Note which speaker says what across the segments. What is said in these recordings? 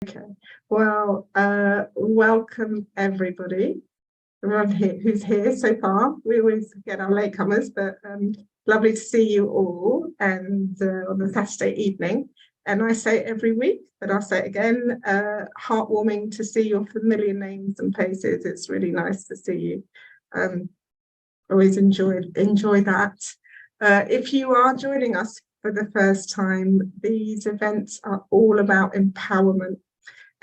Speaker 1: Okay, well, welcome everybody, everyone here, who's here so far. We always get our latecomers, but lovely to see you all and on the Saturday evening. And I say it every week, but I'll say it again, heartwarming to see your familiar names and faces. It's really nice to see you. Always enjoy that. If you are joining us for the first time, these events are all about empowerment.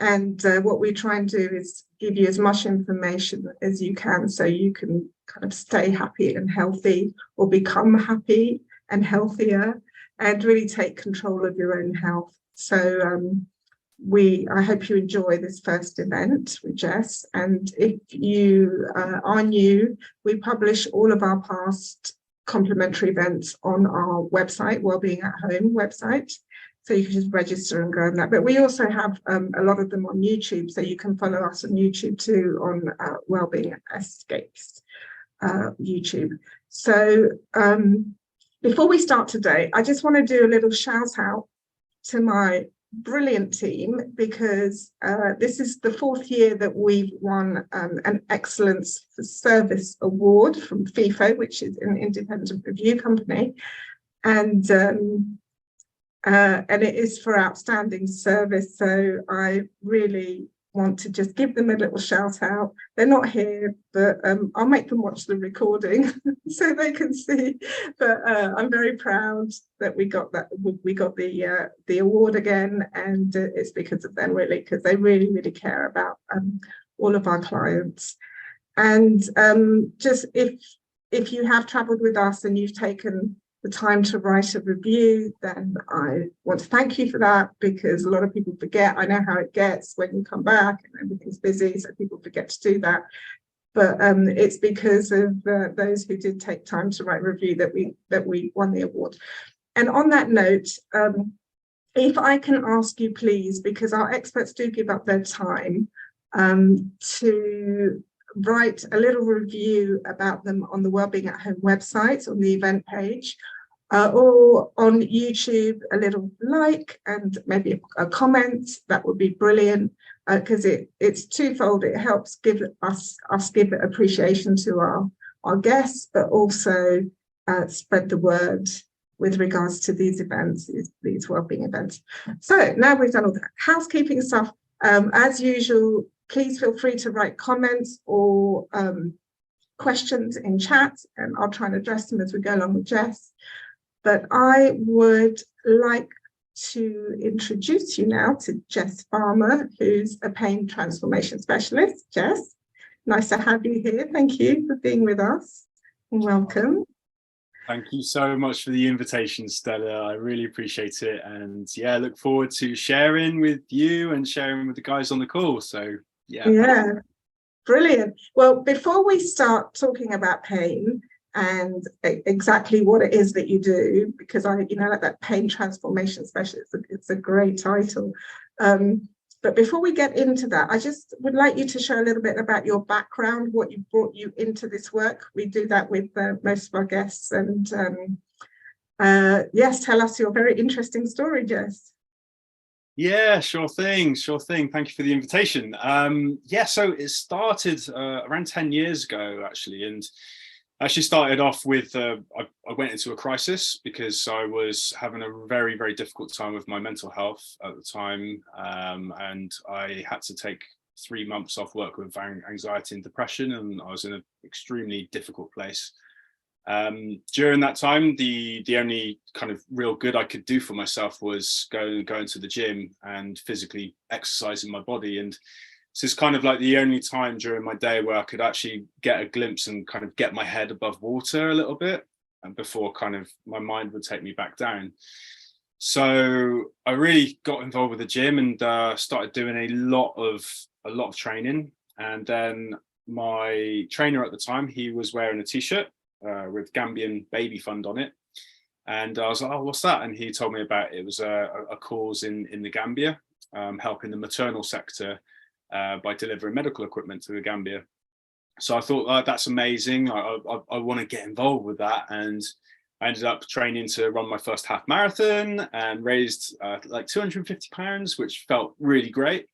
Speaker 1: And what we try and do is give you as much information as you can so you can kind of stay happy and healthy or become happy and healthier and really take control of your own health. So I hope you enjoy this first event with Jess. And if you are new, we publish all of our past complimentary events on our website, Wellbeing at Home website. So you can just register and go on that. But we also have a lot of them on YouTube, so you can follow us on YouTube too, on Wellbeing Escapes YouTube. So before we start today, I just want to do a little shout out to my brilliant team, because this is the 4th year that we've won an Excellence for Service Award from FIFO, which is an independent review company. And it is for outstanding service. So I really want to just give them a little shout out. They're not here, but I'll make them watch the recording so they can see. But I'm very proud that we got the award again, and it's because of them, really, because they really care about all of our clients. And just if you have travelled with us and you've taken the time to write a review, then I want to thank you for that, because a lot of people forget. I know how it gets when you come back and everything's busy, so people forget to do that. But it's because of those who did take time to write a review that we won the award. And on that note, if I can ask you, please, because our experts do give up their time, to write a little review about them on the Wellbeing at Home website, on the event page, or on YouTube, a little like and maybe a comment. That would be brilliant, because it's twofold. It helps give us give appreciation to our guests, but also spread the word with regards to these events, these wellbeing events. So now we've done all that housekeeping stuff. As usual, please feel free to write comments or questions in chat, and I'll try and address them as we go along with Jess. But I would like to introduce you now to Jess Farmer, who's a pain transformation specialist. Jess, nice to have you here. Thank you for being with us. Welcome.
Speaker 2: Thank you so much for the invitation, Stella. I really appreciate it. And yeah, look forward to sharing with you and sharing with the guys on the call. So yeah,
Speaker 1: brilliant. Well, before we start talking about pain and exactly what it is that you do, because like that pain transformation specialist, it's a great title. But before we get into that, I just would like you to share a little bit about your background, what brought you into this work. We do that with most of our guests. And yes, tell us your very interesting story, Jess.
Speaker 2: Yeah, sure thing. Thank you for the invitation. Yeah, so it started around 10 years ago, actually. And actually started off with, I went into a crisis because I was having a very, very difficult time with my mental health at the time. And I had to take 3 months off work with anxiety and depression, and I was in an extremely difficult place. During that time, the only kind of real good I could do for myself was going to the gym and physically exercising my body. And so it's kind of like the only time during my day where I could actually get a glimpse and kind of get my head above water a little bit, and before kind of my mind would take me back down. So I really got involved with the gym and started doing a lot of training. And then my trainer at the time, he was wearing a t-shirt with Gambian Baby Fund on it. And I was like, oh, what's that? And he told me about it. It was a cause in the Gambia, helping the maternal sector by delivering medical equipment to the Gambia. So I thought, that's amazing. I want to get involved with that. And I ended up training to run my first half marathon and raised like £250, which felt really great.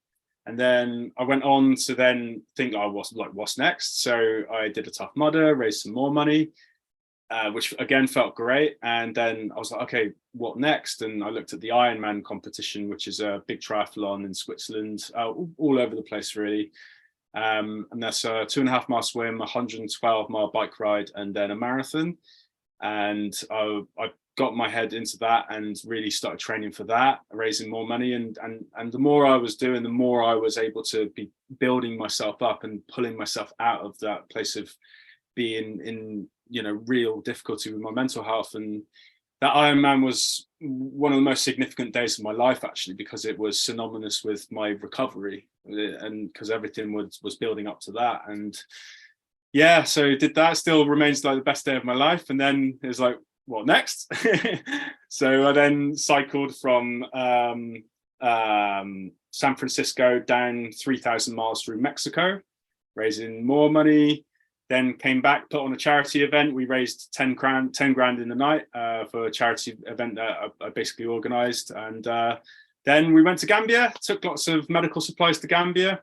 Speaker 2: And then I went on to then think, oh, what's next? So I did a Tough Mudder, raised some more money, which again felt great. And then I was like, okay, what next? And I looked at the Ironman competition, which is a big triathlon in Switzerland, all over the place really. And that's a 2.5 mile swim, 112 mile bike ride, and then a marathon. And I got my head into that and really started training for that, raising more money. And the more I was doing, the more I was able to be building myself up and pulling myself out of that place of being in, real difficulty with my mental health. And that Ironman was one of the most significant days of my life, actually, because it was synonymous with my recovery, and because everything was building up to that. And yeah, so did that. Still remains like the best day of my life. And then it was like, what next? So I then cycled from San Francisco down 3,000 miles through Mexico, raising more money. Then came back, put on a charity event. We raised 10 grand in the night for a charity event that I basically organized. And then we went to Gambia, took lots of medical supplies to Gambia.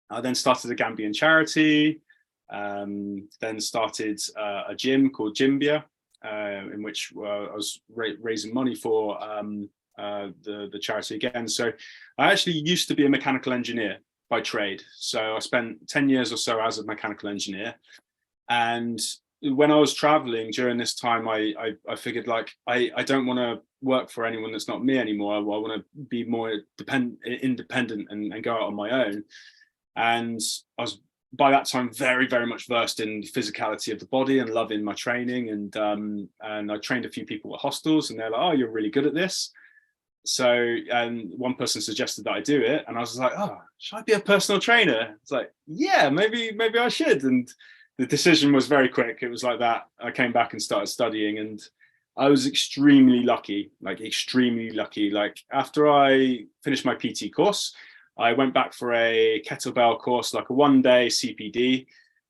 Speaker 2: I then started a Gambian charity. Then started a gym called Gymbia, in which I was raising money for the charity again. So I actually used to be a mechanical engineer by trade. So I spent 10 years or so as a mechanical engineer. And when I was traveling during this time, I figured like, I don't want to work for anyone that's not me anymore. I want to be more independent and go out on my own. And I was by that time very, very much versed in the physicality of the body and loving my training. And I trained a few people at hostels, and they're like, oh, you're really good at this. So one person suggested that I do it, and I was like, oh, should I be a personal trainer? It's like, yeah, maybe I should. And the decision was very quick. It was like that. I came back and started studying, and I was extremely lucky. Like after I finished my PT course, I went back for a kettlebell course, like a 1-day CPD,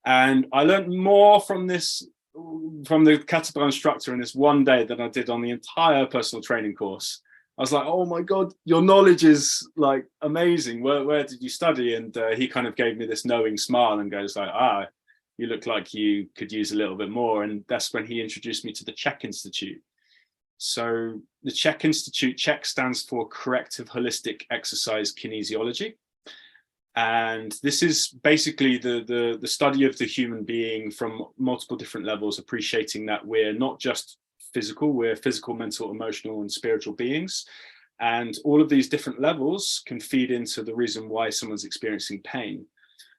Speaker 2: and I learned more from the kettlebell instructor in this 1 day than I did on the entire personal training course. I was like, oh my God, your knowledge is like amazing. Where did you study? And he kind of gave me this knowing smile and goes like, you look like you could use a little bit more. And that's when he introduced me to the Chek Institute. So the Chek Institute, Chek stands for Corrective Holistic Exercise Kinesiology. And this is basically the study of the human being from multiple different levels, appreciating that we're not just physical, we're physical, mental, emotional, and spiritual beings. And all of these different levels can feed into the reason why someone's experiencing pain.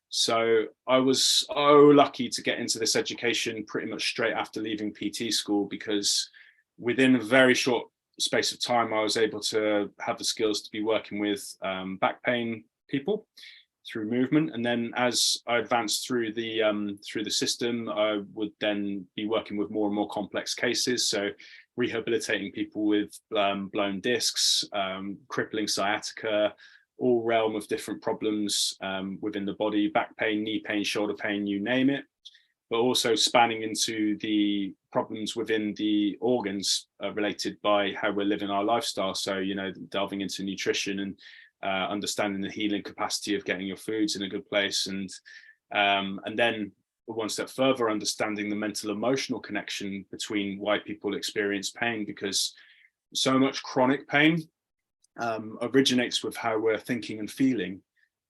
Speaker 2: So I was so lucky to get into this education pretty much straight after leaving PT school, because within a very short space of time, I was able to have the skills to be working with back pain people through movement. And then as I advanced through the system, I would then be working with more and more complex cases. So rehabilitating people with blown discs, crippling sciatica, all realm of different problems within the body, back pain, knee pain, shoulder pain, you name it, but also spanning into the problems within the organs related by how we're living our lifestyle. So, delving into nutrition and understanding the healing capacity of getting your foods in a good place. And then one step further, understanding the mental emotional connection between why people experience pain, because so much chronic pain originates with how we're thinking and feeling,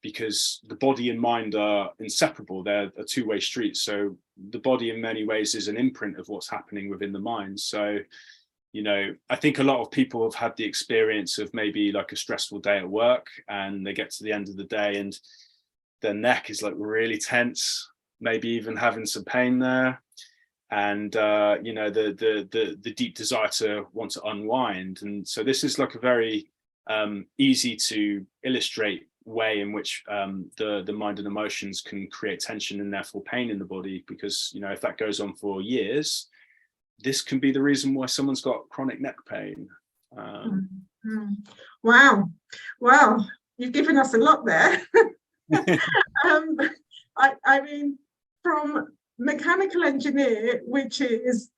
Speaker 2: because the body and mind are inseparable. They're a two-way street. So the body in many ways is an imprint of what's happening within the mind. So, I think a lot of people have had the experience of maybe like a stressful day at work, and they get to the end of the day and their neck is like really tense, maybe even having some pain there. And, the deep desire to want to unwind. And so this is like a very easy to illustrate way in which the mind and emotions can create tension and therefore pain in the body, because if that goes on for years, this can be the reason why someone's got chronic neck pain.
Speaker 1: Wow, well, you've given us a lot there. I mean, from mechanical engineer, which is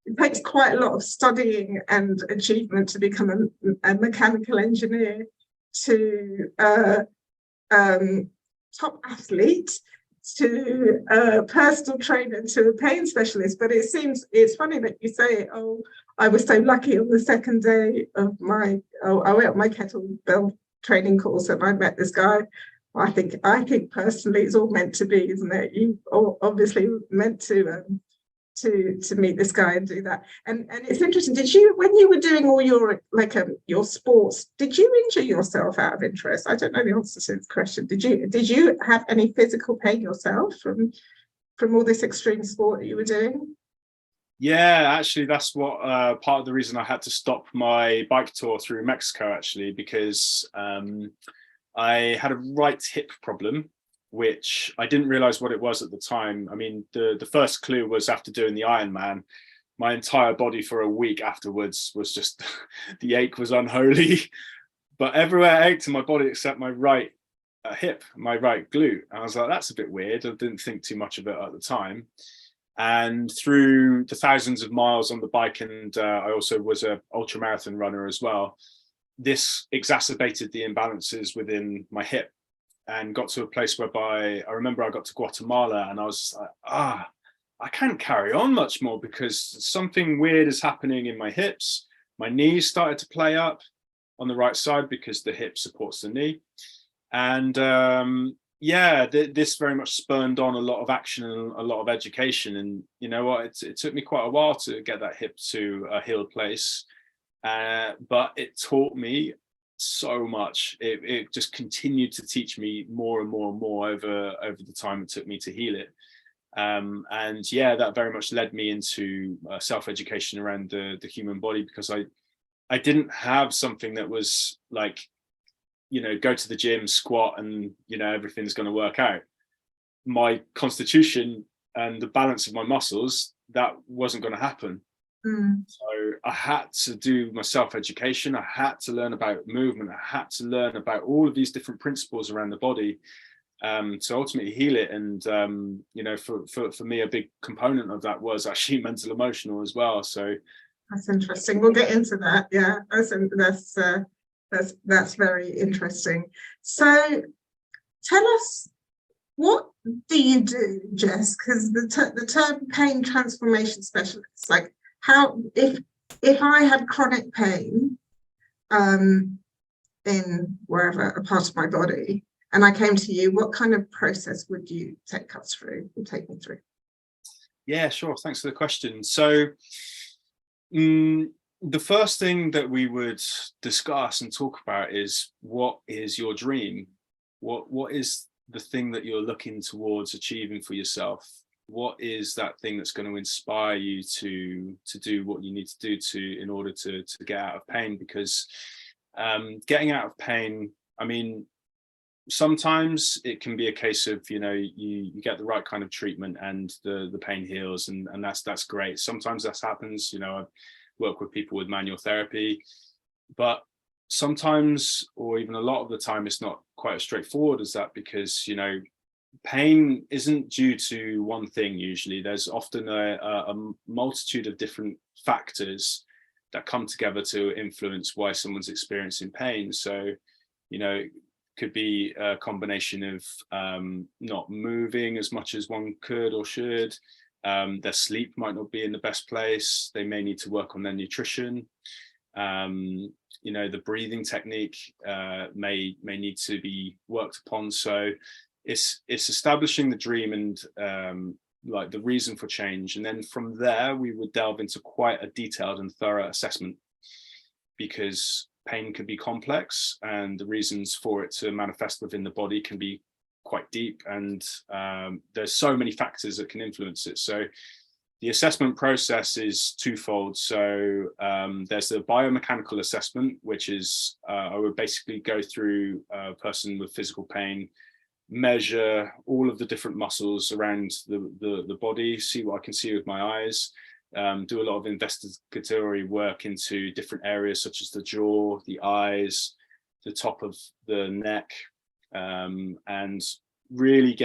Speaker 1: it takes quite a lot of studying and achievement to become a mechanical engineer, to top athlete, to a personal trainer, to a pain specialist. But it's funny that you say, oh, I was so lucky on the second day of I went on my kettlebell training course and I met this guy. I think personally it's all meant to be, isn't it? You obviously meant to meet this guy and do that. And it's interesting. Did you, when you were doing all your your sports, did you injure yourself out of interest? I don't know the answer to this question. Did you have any physical pain yourself from all this extreme sport that you were doing?
Speaker 2: Yeah, actually, that's what part of the reason I had to stop my bike tour through Mexico, actually, because I had a right hip problem, which I didn't realize what it was at the time. I mean, the first clue was after doing the Ironman. My entire body for a week afterwards was just, the ache was unholy, but everywhere ached in my body except my right hip, my right glute. And I was like, that's a bit weird. I didn't think too much of it at the time. And through the thousands of miles on the bike, and I also was an ultra marathon runner as well, this exacerbated the imbalances within my hip and got to a place whereby I remember I got to Guatemala and I was like, I can't carry on much more because something weird is happening in my hips. My knees started to play up on the right side because the hip supports the knee. And yeah, this very much spurned on a lot of action and a lot of education. And you know what, it took me quite a while to get that hip to a healed place. But it taught me so much. It just continued to teach me more and more and more over the time it took me to heal it. And yeah, that very much led me into self-education around the human body, because I didn't have something that was like, you know, go to the gym, squat, and you know everything's going to work out. My constitution and the balance of my muscles, that wasn't going to happen. So I had to do my self-education. I had to learn about movement. I had to learn about all of these different principles around the body to ultimately heal it. And you know, for me, a big component of that was actually mental emotional as well. So
Speaker 1: that's interesting. We'll get into that. Yeah, that's very interesting. So tell us, what do you do, Jess? Because the term pain transformation specialist, like, how, if I had chronic pain in wherever a part of my body and I came to you, what kind of process would you take me through?
Speaker 2: Yeah, sure. Thanks for the question. So the first thing that we would discuss and talk about is, what is your dream? What is the thing that you're looking towards achieving for yourself? What is that thing that's going to inspire you to do what you need to do in order to get out of pain? Because getting out of pain, I mean, sometimes it can be a case of, you know, you get the right kind of treatment and the pain heals, and that's great. Sometimes that happens. You know, I work with people with manual therapy, but sometimes, or even a lot of the time, it's not quite as straightforward as that, because, you know, pain isn't due to one thing. Usually there's often a multitude of different factors that come together to influence why someone's experiencing pain. So, you know, it could be a combination of not moving as much as one could or should. Their sleep might not be in the best place. They may need to work on their nutrition. You know, the breathing technique may need to be worked upon. So it's establishing the dream and like the reason for change. And then from there, we would delve into quite a detailed and thorough assessment, because pain can be complex and the reasons for it to manifest within the body can be quite deep. And there's so many factors that can influence it. So the assessment process is twofold. So there's the biomechanical assessment, which is I would basically go through a person with physical pain, measure all of the different muscles around the body, see what I can see with my eyes, do a lot of investigatory work into different areas such as the jaw, the eyes, the top of the neck, and really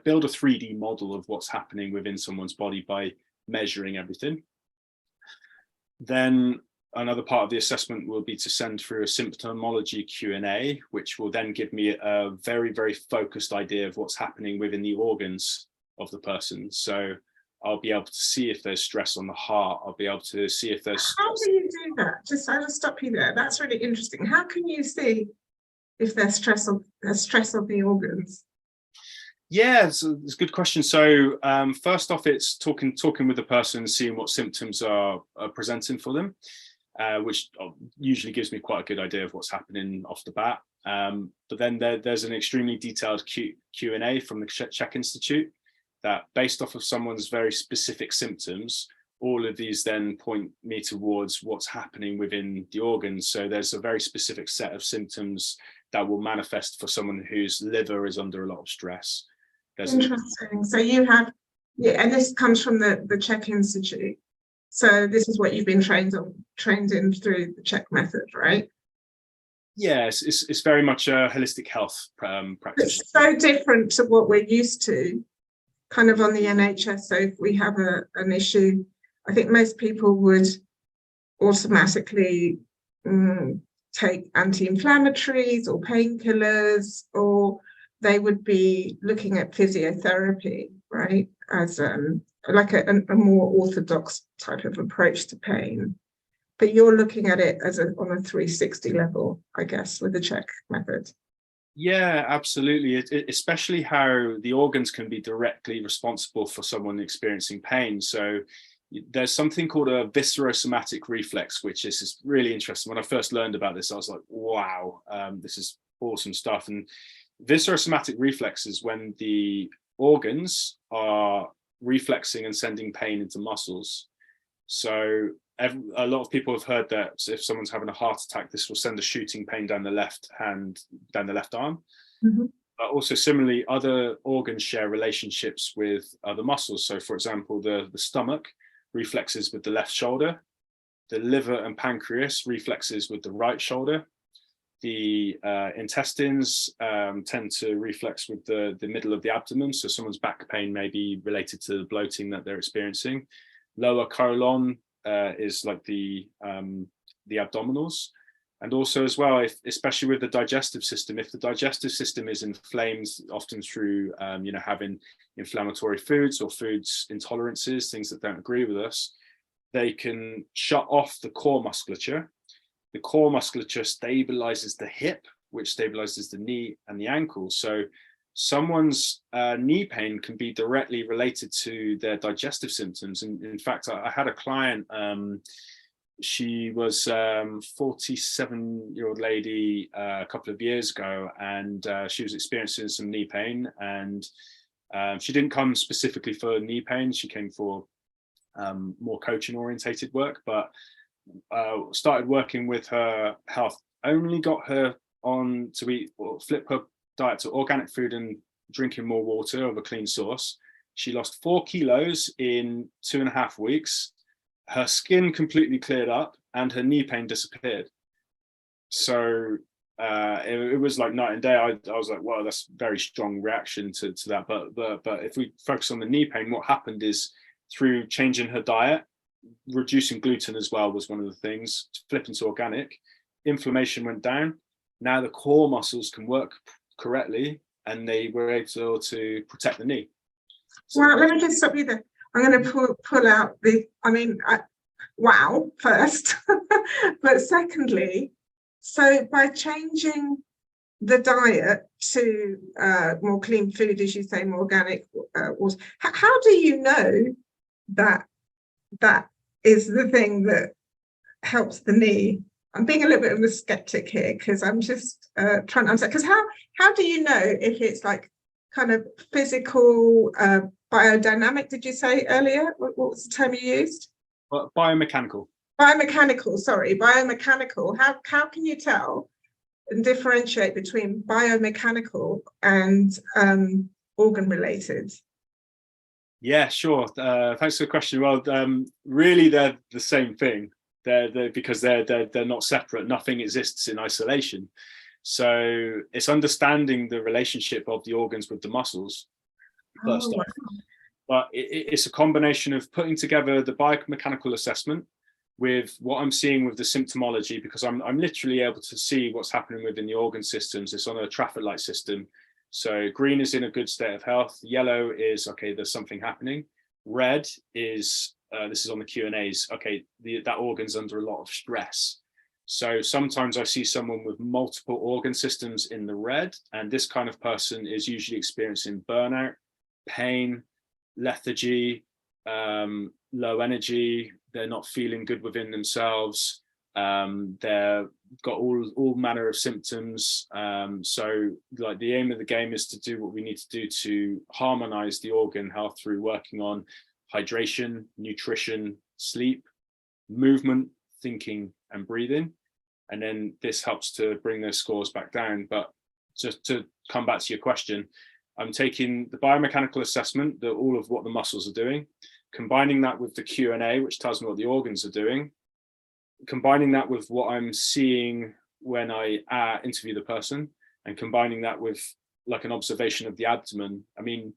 Speaker 2: build a 3D model of what's happening within someone's body by measuring everything. Then another part of the assessment will be to send through a symptomology Q&A, which will then give me a very, very focused idea of what's happening within the organs of the person. So I'll be able to see if there's stress on the heart. I'll be able to see if there's
Speaker 1: stress. How do you do that? I'll just stop you there. That's really interesting. How can you see if there's stress on the organs?
Speaker 2: Yeah, it's a good question. So first off, it's talking with the person, seeing what symptoms are presenting for them, which usually gives me quite a good idea of what's happening off the bat. But then there's an extremely detailed Q&A from the Chek Institute that, based off of someone's very specific symptoms, all of these then point me towards what's happening within the organs. So there's a very specific set of symptoms that will manifest for someone whose liver is under a lot of stress.
Speaker 1: Interesting. So you have, yeah, and this comes from the Chek Institute. So this is what you've been trained in through the Chek method, right?
Speaker 2: Yes, it's very much a holistic health practice.
Speaker 1: It's so different to what we're used to, kind of on the NHS. So if we have an issue, I think most people would automatically take anti-inflammatories or painkillers, or they would be looking at physiotherapy, right, as like a more orthodox type of approach to pain. But you're looking at it as on a 360 level, I guess, with the Chek method.
Speaker 2: Yeah, absolutely. Especially how the organs can be directly responsible for someone experiencing pain. So there's something called a viscerosomatic reflex, which is really interesting. When I first learned about this, I was like, wow, this is awesome stuff. And viscerosomatic reflex is when the organs are reflexing and sending pain into muscles. So a lot of people have heard that if someone's having a heart attack, this will send a shooting pain down the left hand, down the left arm. Mm-hmm. But also similarly, other organs share relationships with other muscles. So for example, the stomach reflexes with the left shoulder, the liver and pancreas reflexes with the right shoulder. The intestines tend to reflex with the middle of the abdomen. So someone's back pain may be related to the bloating that they're experiencing. Lower colon is like the abdominals. And also as well, especially with the digestive system, if the digestive system is inflamed, often through having inflammatory foods or foods intolerances, things that don't agree with us, they can shut off the core musculature. The core musculature stabilizes the hip, which stabilizes the knee and the ankle. So someone's knee pain can be directly related to their digestive symptoms. And in fact, I had a client, she was a 47-year-old lady a couple of years ago, and she was experiencing some knee pain. And she didn't come specifically for knee pain. She came for more coaching orientated work, but started working with her health, only got her on to eat or flip her diet to organic food and drinking more water of a clean source. She lost 4 kilos in 2.5 weeks. Her skin completely cleared up and her knee pain disappeared. So it was like night and day. I was like, wow, that's a very strong reaction to that. But if we focus on the knee pain, what happened is through changing her diet, reducing gluten as well was one of the things, flipping to organic, inflammation went down. Now the core muscles can work correctly and they were able to protect the knee. So,
Speaker 1: well, let me just stop you there. I'm going to pull out wow, first. But secondly, so by changing the diet to more clean food, as you say, more organic, how do you know that is the thing that helps the knee? I'm being a little bit of a skeptic here because I'm just trying to understand. Because how do you know if it's like kind of physical, biodynamic? Did you say earlier? What was the term you used?
Speaker 2: Biomechanical.
Speaker 1: Biomechanical. How can you tell and differentiate between biomechanical and organ related?
Speaker 2: Yeah, sure. Thanks for the question. Well, really, they're the same thing. Because they're not separate. Nothing exists in isolation. So it's understanding the relationship of the organs with the muscles first off. But it's a combination of putting together the biomechanical assessment, with what I'm seeing with the symptomology, because I'm literally able to see what's happening within the organ systems. It's on a traffic light system. So green is in a good state of health. Yellow is, okay, there's something happening. Red is, this is on the Q&As, okay, that organ's under a lot of stress. So sometimes I see someone with multiple organ systems in the red, and this kind of person is usually experiencing burnout, pain, lethargy, low energy. They're not feeling good within themselves. They've got all manner of symptoms. So like the aim of the game is to do what we need to do to harmonize the organ health through working on hydration, nutrition, sleep, movement, thinking, and breathing. And then this helps to bring those scores back down. But just to come back to your question, I'm taking the biomechanical assessment, all of what the muscles are doing, combining that with the Q&A, which tells me what the organs are doing, combining that with what I'm seeing when I interview the person, and combining that with like an observation of the abdomen. I mean,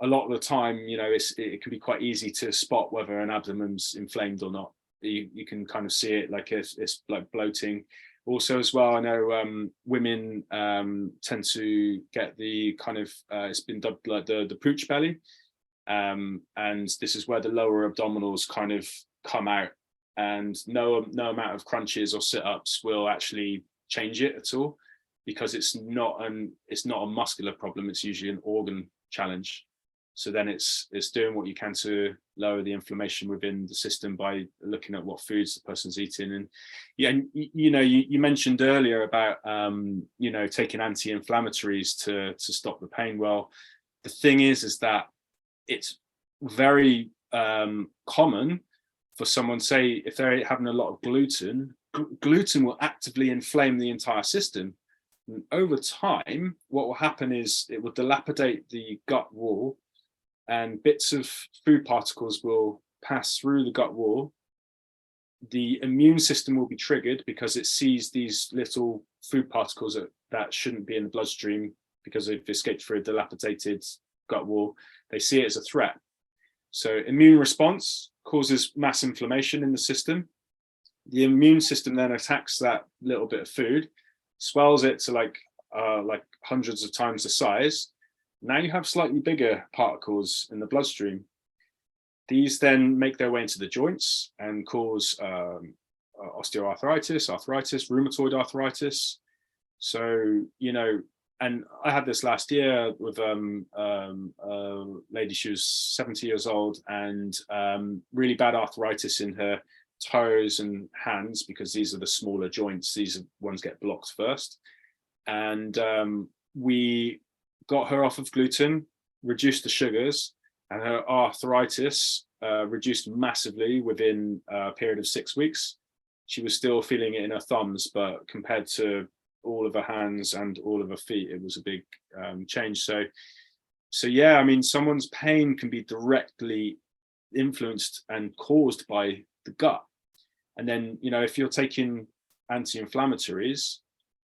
Speaker 2: a lot of the time, you know, it can be quite easy to spot whether an abdomen's inflamed or not. You can kind of see it, like it's like bloating. Also as well, I know women tend to get the kind of, it's been dubbed like the pooch belly. And this is where the lower abdominals kind of come out, and no amount of crunches or sit-ups will actually change it at all, because it's not a muscular problem, it's usually an organ challenge. So then it's doing what you can to lower the inflammation within the system by looking at what foods the person's eating. And yeah, you know, you mentioned earlier about you know, taking anti-inflammatories to stop the pain. Well, the thing is that it's very common for someone, say if they're having a lot of gluten will actively inflame the entire system. And over time, what will happen is it will dilapidate the gut wall, and bits of food particles will pass through the gut wall. The immune system will be triggered because it sees these little food particles that shouldn't be in the bloodstream because they've escaped through a dilapidated gut wall. They see it as a threat. So immune response causes mass inflammation in the system. The immune system then attacks that little bit of food, swells it to like hundreds of times the size. Now you have slightly bigger particles in the bloodstream. These then make their way into the joints and cause osteoarthritis, arthritis, rheumatoid arthritis. So, you know, and I had this last year with a lady. She was 70 years old and really bad arthritis in her toes and hands, because these are the smaller joints. These ones get blocked first. And we got her off of gluten, reduced the sugars, and her arthritis reduced massively within a period of 6 weeks. She was still feeling it in her thumbs, but compared to all of her hands and all of her feet, it was a big change. So yeah, I mean, someone's pain can be directly influenced and caused by the gut. And then, you know, if you're taking anti-inflammatories,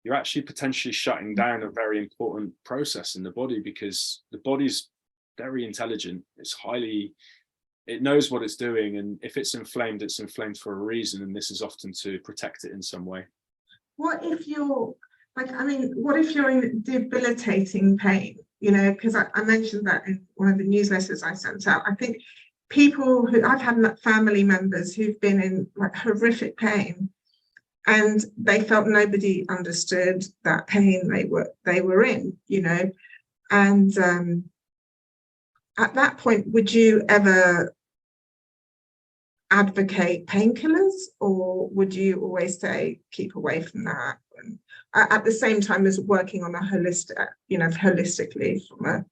Speaker 2: you're actually potentially shutting down a very important process in the body, because the body's very intelligent. It knows what it's doing. And if it's inflamed for a reason. And this is often to protect it in some way.
Speaker 1: What if you're like, I mean, what if you're in debilitating pain? You know, because I mentioned that in one of the newsletters I sent out. I think people I've had family members who've been in like horrific pain, and they felt nobody understood that pain they were in, you know. And at that point, would you ever advocate painkillers, or would you always say keep away from that? And at the same time as working on a holistic, you know, holistically from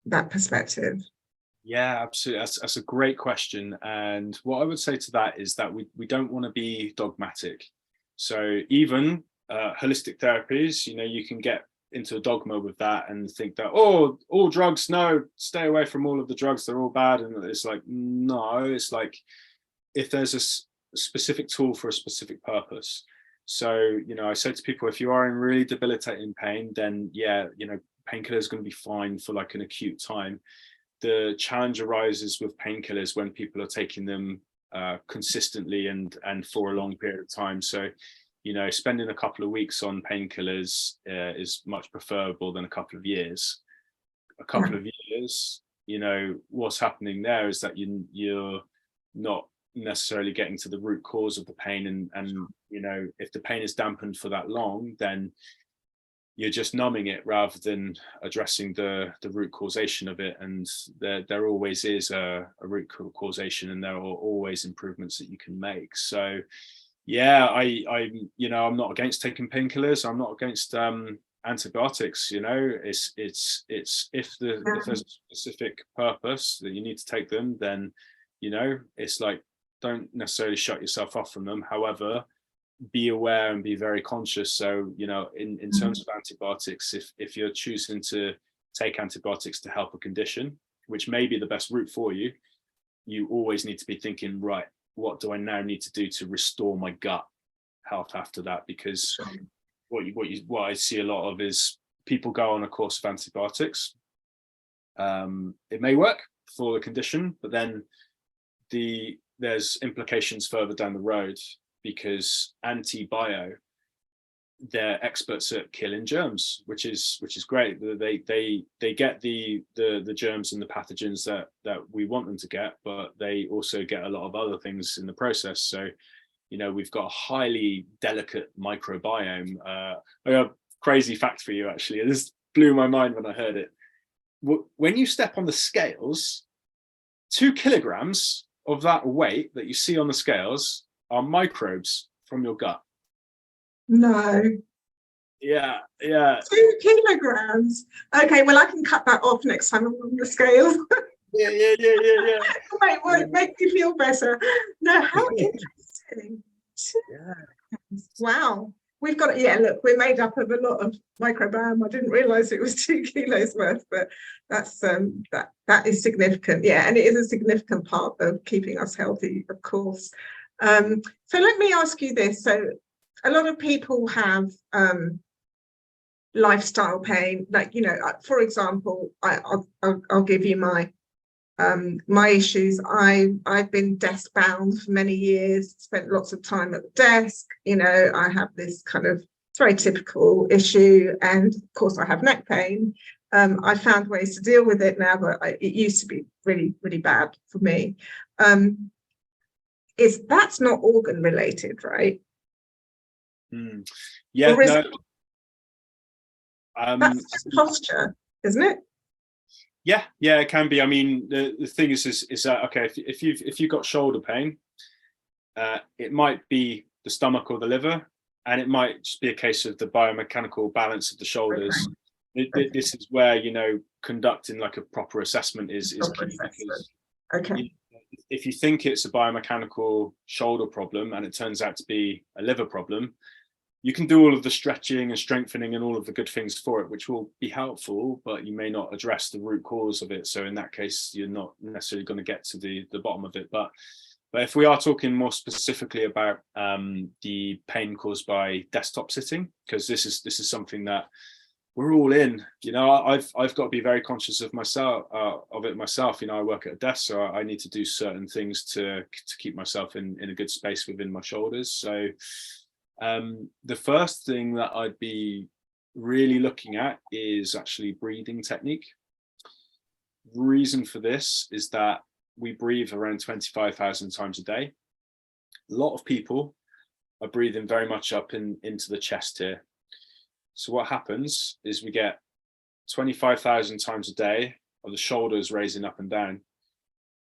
Speaker 1: that perspective.
Speaker 2: Yeah, absolutely. That's a great question. And what I would say to that is that we don't want to be dogmatic. So even holistic therapies, you know, you can get into a dogma with that and think that, oh, all drugs, no, stay away from all of the drugs, they're all bad. And it's like, no, it's like, if there's a specific tool for a specific purpose. So, you know, I say to people, if you are in really debilitating pain, then yeah, you know, painkiller is going to be fine for like an acute time. The challenge arises with painkillers when people are taking them consistently and for a long period of time. So, you know, spending a couple of weeks on painkillers is much preferable than a couple of years. A couple of years, you know, what's happening there is that you're not necessarily getting to the root cause of the pain, and you know, if the pain is dampened for that long, then you're just numbing it rather than addressing the root causation of it. And there always is a root causation, and there are always improvements that you can make. So yeah, I'm you know, I'm not against taking painkillers. I'm not against antibiotics. You know, it's if there's a specific purpose that you need to take them, then you know, it's like, don't necessarily shut yourself off from them. However, be aware and be very conscious. So, you know, in terms of antibiotics, if you're choosing to take antibiotics to help a condition, which may be the best route for you, you always need to be thinking, right, what do I now need to do to restore my gut health after that? Because what I see a lot of is people go on a course of antibiotics. It may work for the condition, but then there's implications further down the road, because antibio, they're experts at killing germs, which is great. They get the germs and the pathogens that we want them to get, but they also get a lot of other things in the process. So, you know, we've got a highly delicate microbiome. I got a crazy fact for you, actually. This blew my mind when I heard it. When you step on the scales, 2 kilograms of that weight that you see on the scales are microbes from your gut.
Speaker 1: No.
Speaker 2: Yeah.
Speaker 1: 2 kilograms. Okay, well, I can cut that off next time I'm on the scale.
Speaker 2: Yeah.
Speaker 1: Make me feel better. No, how interesting.
Speaker 2: Yeah.
Speaker 1: Wow. We've got, yeah, look, we're made up of a lot of microbiome. I didn't realize it was 2 kilos worth, but that's that is significant. Yeah, and it is a significant part of keeping us healthy, of course. So let me ask you this. So a lot of people have lifestyle pain, like, you know, for example, I'll give you my issues. I've been desk bound for many years, spent lots of time at the desk. You know, I have this kind of, it's very typical issue, and of course I have neck pain. I found ways to deal with it now, but it used to be really, really bad for me. That's not organ related, right?
Speaker 2: Yeah, no.
Speaker 1: That's just posture, isn't it?
Speaker 2: Yeah, it can be. I mean, the thing is that, okay, if you've got shoulder pain, it might be the stomach or the liver, and it might just be a case of the biomechanical balance of the shoulders. Okay. This is where, you know, conducting like a proper assessment is key. Because,
Speaker 1: okay,
Speaker 2: you know, if you think it's a biomechanical shoulder problem and it turns out to be a liver problem, you can do all of the stretching and strengthening and all of the good things for it, which will be helpful, but you may not address the root cause of it. So in that case, you're not necessarily going to get to the bottom of it. But if we are talking more specifically about the pain caused by desktop sitting, because this is something that we're all in, you know, I've got to be very conscious of myself, You know, I work at a desk, so I need to do certain things to keep myself in a good space within my shoulders. So the first thing that I'd be really looking at is actually breathing technique. Reason for this is that we breathe around 25,000 times a day. A lot of people are breathing very much up into the chest here. So what happens is we get 25,000 times a day of the shoulders raising up and down.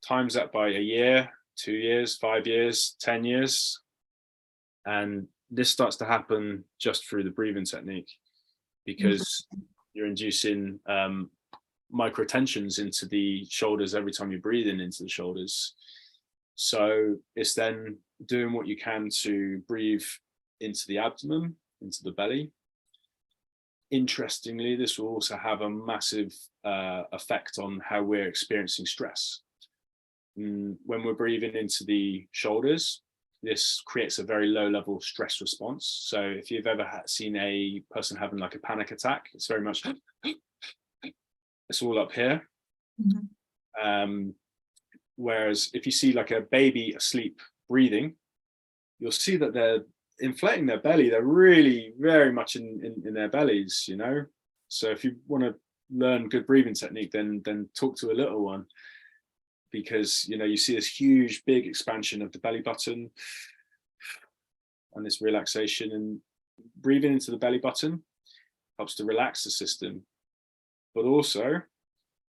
Speaker 2: Times that by a year, 2 years, 5 years, 10 years. And this starts to happen just through the breathing technique, because you're inducing micro tensions into the shoulders every time you're breathing into the shoulders. So it's then doing what you can to breathe into the abdomen, into the belly. Interestingly, this will also have a massive effect on how we're experiencing stress. When we're breathing into the shoulders, this creates a very low level stress response. So if you've ever seen a person having like a panic attack, it's very much, it's all up here. Whereas if you see like a baby asleep breathing, you'll see that they're inflating their belly. They're really very much in their bellies, you know. So if you want to learn good breathing technique, then talk to a little one, because you know you see this huge big expansion of the belly button and this relaxation, and breathing into the belly button helps to relax the system. But also,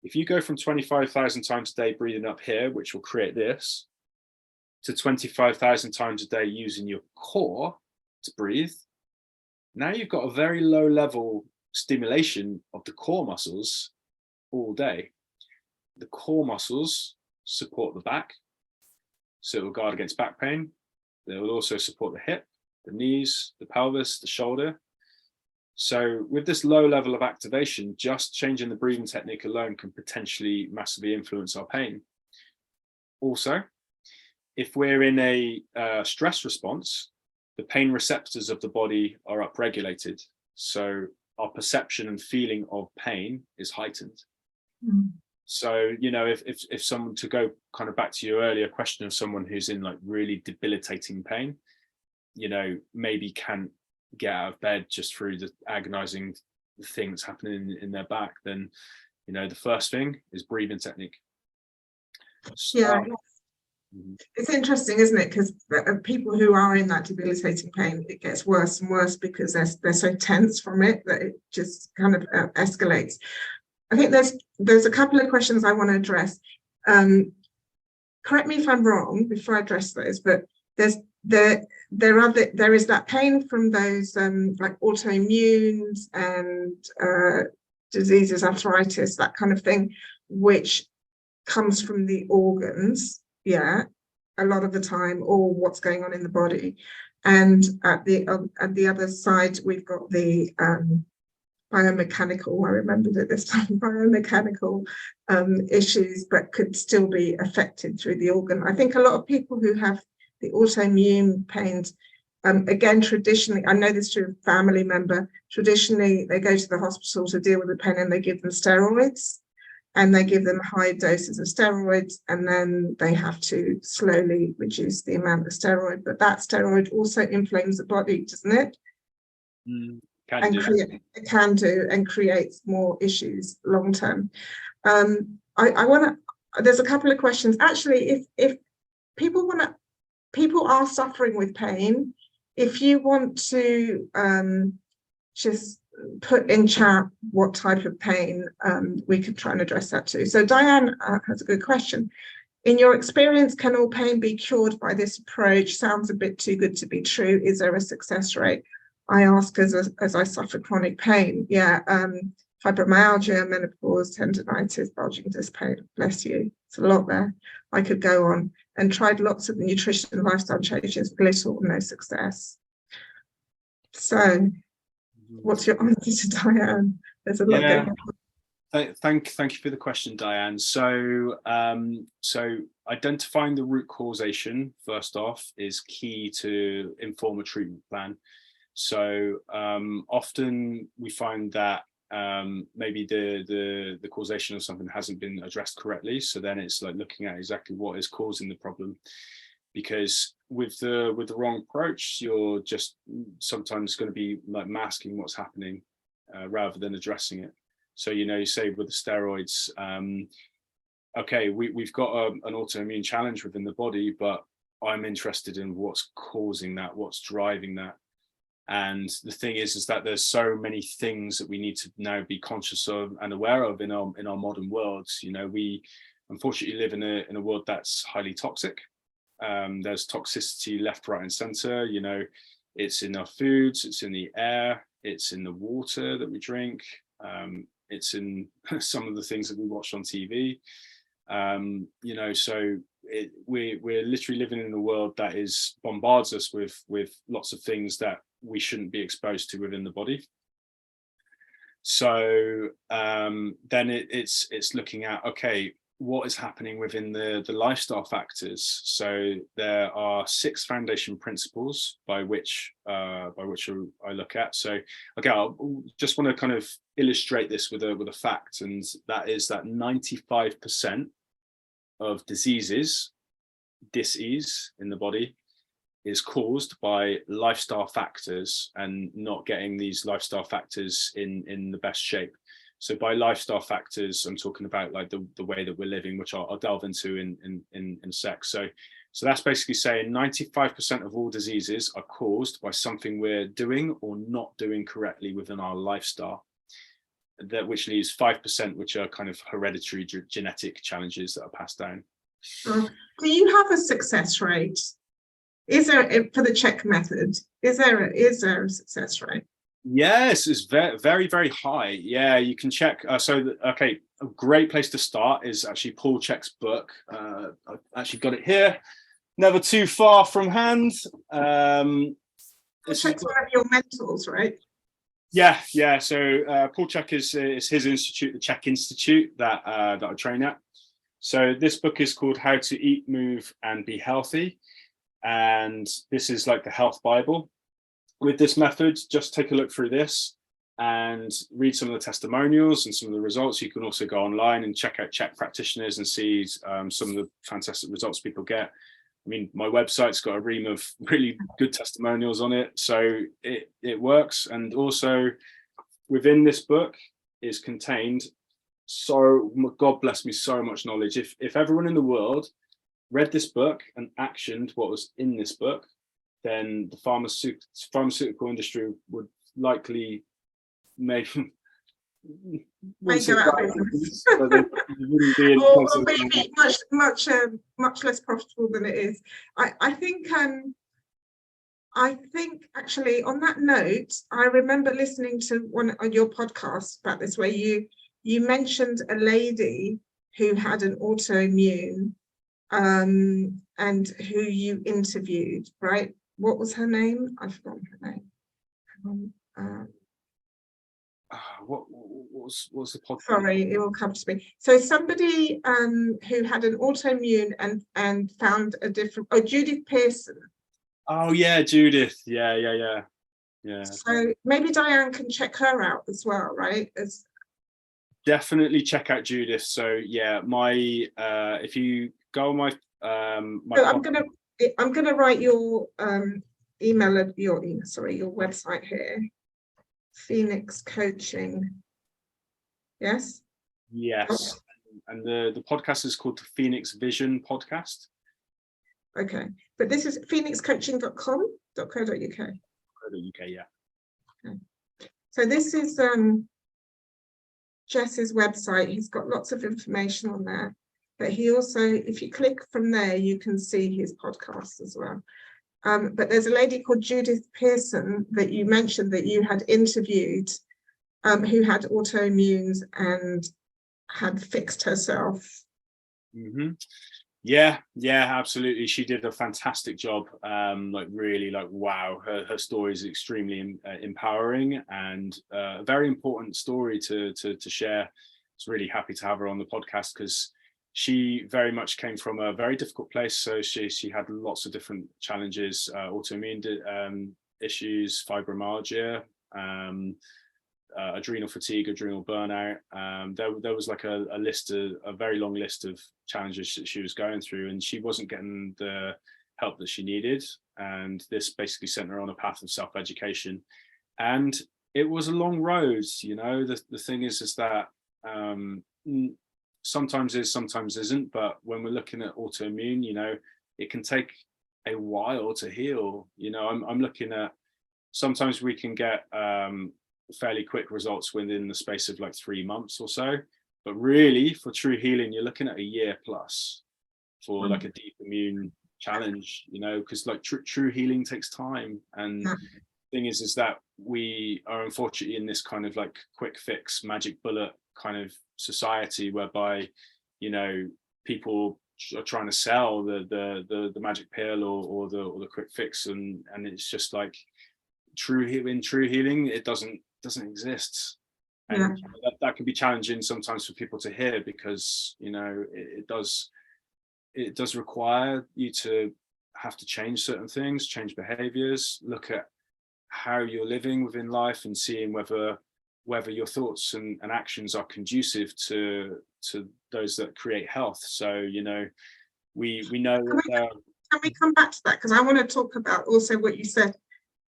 Speaker 2: if you go from 25,000 times a day breathing up here, which will create this, to 25,000 times a day using your core to breathe, now you've got a very low level stimulation of the core muscles all day. The core muscles support the back, so it will guard against back pain. They will also support the hip, the knees, the pelvis, the shoulder. So with this low level of activation, just changing the breathing technique alone can potentially massively influence our pain. Also, if we're in a stress response, the pain receptors of the body are upregulated. So our perception and feeling of pain is heightened. Mm. So, you know, if someone, to go kind of back to your earlier question of someone who's in like really debilitating pain, you know, maybe can't get out of bed just through the agonizing thing that's happening in their back, then, you know, the first thing is breathing technique.
Speaker 1: Yeah. It's interesting, isn't it? Because people who are in that debilitating pain, it gets worse and worse because they're so tense from it that it just kind of escalates. I think there's a couple of questions I want to address. Correct me if I'm wrong before I address those, but there is that pain from those like autoimmunes and diseases, arthritis, that kind of thing, which comes from the organs, yeah, a lot of the time, or what's going on in the body. And at the other side, we've got the biomechanical, I remembered it this time, biomechanical issues, but could still be affected through the organ. I think a lot of people who have the autoimmune pains, again, traditionally, I know this through a family member, traditionally they go to the hospital to deal with the pain and they give them steroids, and they give them high doses of steroids, and then they have to slowly reduce the amount of steroid. But that steroid also inflames the body, doesn't it? It can do, and creates more issues long term. I want to. There's a couple of questions. Actually, if people are suffering with pain, if you want to just put in chat what type of pain, we could try and address that too. So Diane has a good question. In your experience, can all pain be cured by this approach? Sounds a bit too good to be true. Is there a success rate? I ask as I suffer chronic pain. Yeah, fibromyalgia, menopause, tendinitis, bulging disc pain. Bless you. It's a lot there. I could go on, and tried lots of nutrition and lifestyle changes, little or no success. So, what's your answer to Diane? There's a lot going on.
Speaker 2: Thank you for the question, Diane. So identifying the root causation first off is key to inform a treatment plan. So often we find that maybe the causation of something hasn't been addressed correctly. So then it's like looking at exactly what is causing the problem, because with the wrong approach, you're just sometimes going to be like masking what's happening rather than addressing it. So, you know, you say with the steroids, okay, we've got an autoimmune challenge within the body, but I'm interested in what's causing that, what's driving that. And the thing is that there's so many things that we need to now be conscious of and aware of in our modern worlds. You know, we unfortunately live in a world that's highly toxic. There's toxicity left, right, and center. You know, it's in our foods, it's in the air, it's in the water that we drink, it's in some of the things that we watch on TV. You know, so we're literally living in a world that bombards us with lots of things that we shouldn't be exposed to within the body. So then it's looking at, okay, what is happening within the lifestyle factors. So there are 6 foundation principles by which I look at. So okay, I just want to kind of illustrate this with a fact, and that is that 95% of diseases, dis-ease in the body, is caused by lifestyle factors and not getting these lifestyle factors in the best shape. So by lifestyle factors, I'm talking about like the way that we're living, which I'll delve into in a sec. So that's basically saying 95% of all diseases are caused by something we're doing or not doing correctly within our lifestyle. That which leaves 5%, which are kind of hereditary genetic challenges that are passed down.
Speaker 1: Do you have a success rate? Is there, for the Chek method, is there a success rate?
Speaker 2: Yes, it's very, very, very high. Yeah, you can check. Okay, a great place to start is actually Paul Chek's book. I've actually got it here, never too far from hand.
Speaker 1: Chek's one of your mentors, right?
Speaker 2: Yeah. So Paul Chek is his institute, the Chek Institute that I train at. So this book is called How to Eat, Move, and Be Healthy, and this is like the health Bible. With this method, just take a look through this and read some of the testimonials and some of the results. You can also go online and check out Chek practitioners and see some of the fantastic results people get. I mean, my website's got a ream of really good testimonials on it, so it works. And also within this book is contained, so God bless me, so much knowledge. If everyone in the world read this book and actioned what was in this book, then the pharmaceutical industry would likely make
Speaker 1: go out of business. Or maybe much less profitable than it is. I think actually on that note, I remember listening to one on your podcast about this, where you mentioned a lady who had an autoimmune and who you interviewed, right? What was her name? I've forgotten her name.
Speaker 2: What was the podcast?
Speaker 1: Sorry, it will come to me. So somebody who had an autoimmune and found a different. Oh, Judith Pearson.
Speaker 2: Oh yeah, Judith. Yeah.
Speaker 1: So maybe Diane can check her out as well, right?
Speaker 2: Definitely check out Judith. So yeah, if you go on my
Speaker 1: so I'm gonna write your your website here. Phoenix Coaching. Yes.
Speaker 2: Yes. And the podcast is called the Phoenix Vision Podcast.
Speaker 1: Okay, but this is phoenixcoaching.com.co.uk.
Speaker 2: Yeah.
Speaker 1: Okay. So this is Jess's website. He's got lots of information on there, but he also, if you click from there, you can see his podcast as well. But there's a lady called Judith Pearson that you mentioned that you had interviewed, who had autoimmunes and had fixed herself.
Speaker 2: Mm-hmm. Yeah, absolutely. She did a fantastic job. Really, wow. Her story is extremely empowering and a very important story to share. I was really happy to have her on the podcast because she very much came from a very difficult place. So she had lots of different challenges, autoimmune issues, fibromyalgia, adrenal fatigue, adrenal burnout. There was like a very long list of challenges that she was going through, and she wasn't getting the help that she needed. And this basically sent her on a path of self-education. And it was a long road, the thing is that sometimes is, sometimes isn't. But when we're looking at autoimmune, it can take a while to heal. I'm looking at, sometimes we can get fairly quick results within the space of like 3 months or so, but really for true healing you're looking at a year plus for like a deep immune challenge, because like true healing takes time. And the thing is that we are unfortunately in this kind of like quick fix, magic bullet kind of society whereby people are trying to sell the magic pill or the quick fix, and it's just like true healing, it doesn't exist. And that can be challenging sometimes for people to hear, because it does require you to have to change certain things, change behaviors, look at how you're living within life and seeing whether whether your thoughts and actions are conducive to those that create health. So, you know, we know that
Speaker 1: can we come back to that, because I want to talk about also what you said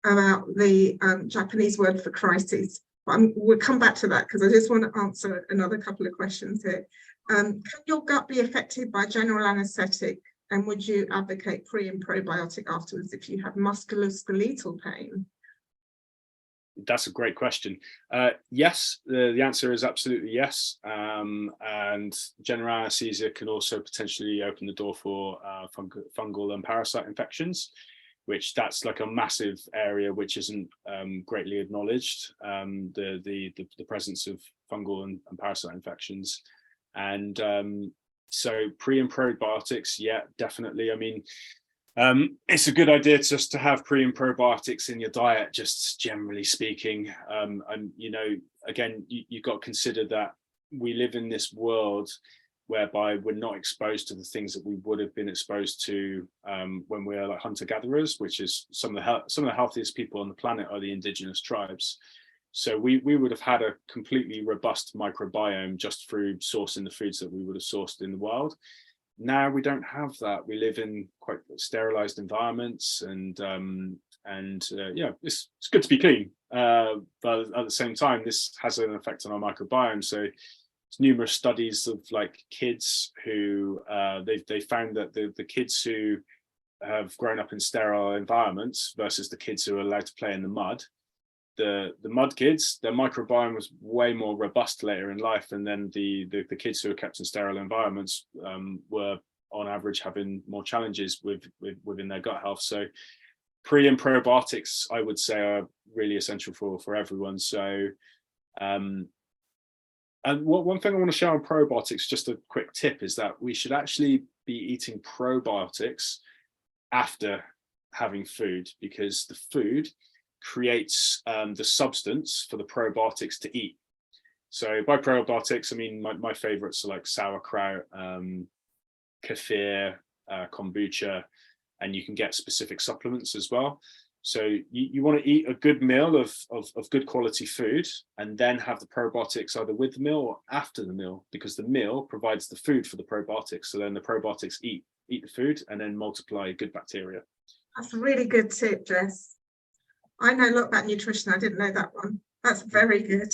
Speaker 1: about the Japanese word for crises. We'll come back to that, because I just want to answer another couple of questions here. Can your gut be affected by general anaesthetic, and would you advocate pre and probiotic afterwards if you have musculoskeletal pain?
Speaker 2: That's a great question. Yes, the answer is absolutely yes. And general anesthesia can also potentially open the door for fungal and parasite infections, which that's like a massive area which isn't greatly acknowledged, the presence of fungal and parasite infections. And so pre and probiotics, yeah, definitely. I mean, it's a good idea just to have pre and probiotics in your diet, just generally speaking. And, you know, again, you've got to consider that we live in this world whereby we're not exposed to the things that we would have been exposed to when we were like hunter-gatherers, which is some of the healthiest people on the planet are the indigenous tribes. So we would have had a completely robust microbiome just through sourcing the foods that we would have sourced in the wild. Now we don't have that. We live in quite sterilized environments, and yeah, it's good to be clean, but at the same time, this has an effect on our microbiome. So there's numerous studies of like kids who they found that the kids who have grown up in sterile environments versus the kids who are allowed to play in the mud, the mud kids, their microbiome was way more robust later in life, and then the kids who are kept in sterile environments were on average having more challenges within their gut health. So pre and probiotics, I would say, are really essential for everyone. So and one thing I want to share on probiotics, just a quick tip, is that we should actually be eating probiotics after having food, because the food creates the substance for the probiotics to eat. So by probiotics, I mean my favorites are like sauerkraut, kefir, kombucha, and you can get specific supplements as well. So you want to eat a good meal of good quality food, and then have the probiotics either with the meal or after the meal, because the meal provides the food for the probiotics. So then the probiotics eat the food and then multiply good bacteria.
Speaker 1: That's a really good tip, Jess. I know a lot about nutrition. I didn't know that one. That's very good.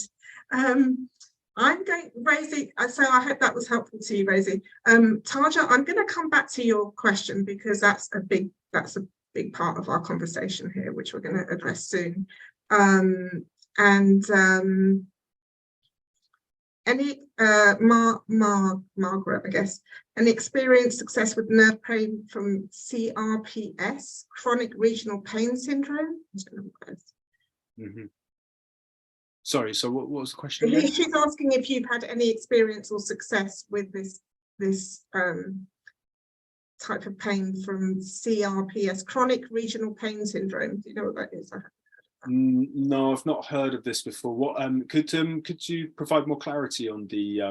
Speaker 1: I'm going, Rosie, so I hope that was helpful to you, Rosie. Taja, I'm going to come back to your question, because that's a big part of our conversation here, which we're going to address soon. Margaret, I guess, any experience success with nerve pain from CRPS, chronic regional pain syndrome?
Speaker 2: Mm-hmm. Sorry, so what was the question?
Speaker 1: She's asking if you've had any experience or success with this type of pain from CRPS, chronic regional pain syndrome. Do you know what that is?
Speaker 2: No, I've not heard of this before. What could you provide more clarity on the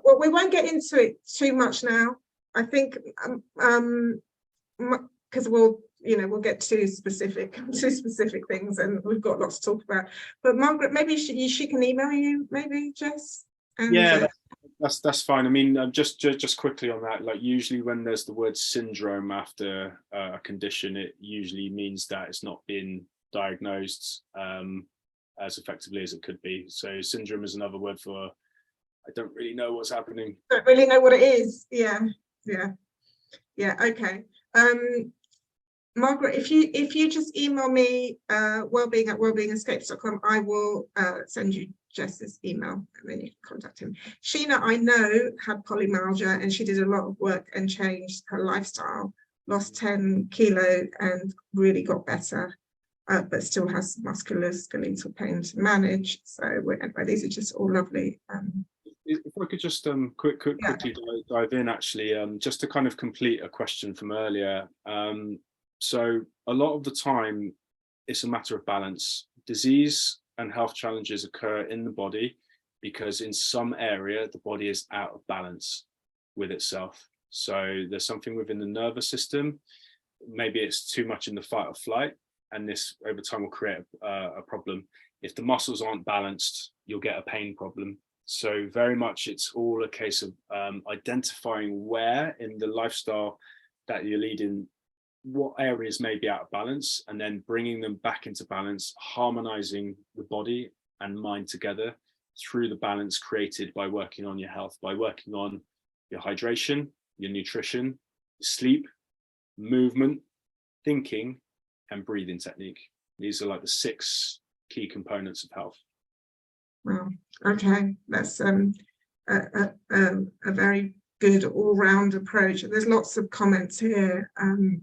Speaker 1: Well, we won't get into it too much now. I think because we'll get too specific things, and we've got lots to talk about. But Margaret, maybe she can email you, maybe, Jess. And,
Speaker 2: yeah, that's fine. I mean, just quickly on that, like usually when there's the word syndrome after a condition, it usually means that it's not been diagnosed as effectively as it could be. So syndrome is another word for I don't really know what's happening.
Speaker 1: Don't really know what it is. Yeah. Okay. Margaret, if you just email me wellbeing@wellbeingescapes.com, I will send you Jess's email, and then you can contact him. Sheena, I know, had polymyalgia, and she did a lot of work and changed her lifestyle, lost 10 kilo and really got better, but still has musculoskeletal pain to manage. So anyway, these are just all lovely.
Speaker 2: If I could just quickly dive in, actually, just to kind of complete a question from earlier. So a lot of the time, it's a matter of balance. Disease and health challenges occur in the body because in some area, the body is out of balance with itself. So there's something within the nervous system. Maybe it's too much in the fight or flight, and this over time will create a problem. If the muscles aren't balanced, you'll get a pain problem. So very much it's all a case of identifying where in the lifestyle that you're leading, what areas may be out of balance, and then bringing them back into balance, harmonizing the body and mind together through the balance created by working on your health, by working on your hydration, your nutrition, sleep, movement, thinking, and breathing technique. These are like the 6 key components of health.
Speaker 1: Wow. Okay, that's a very good all-round approach. There's lots of comments here, and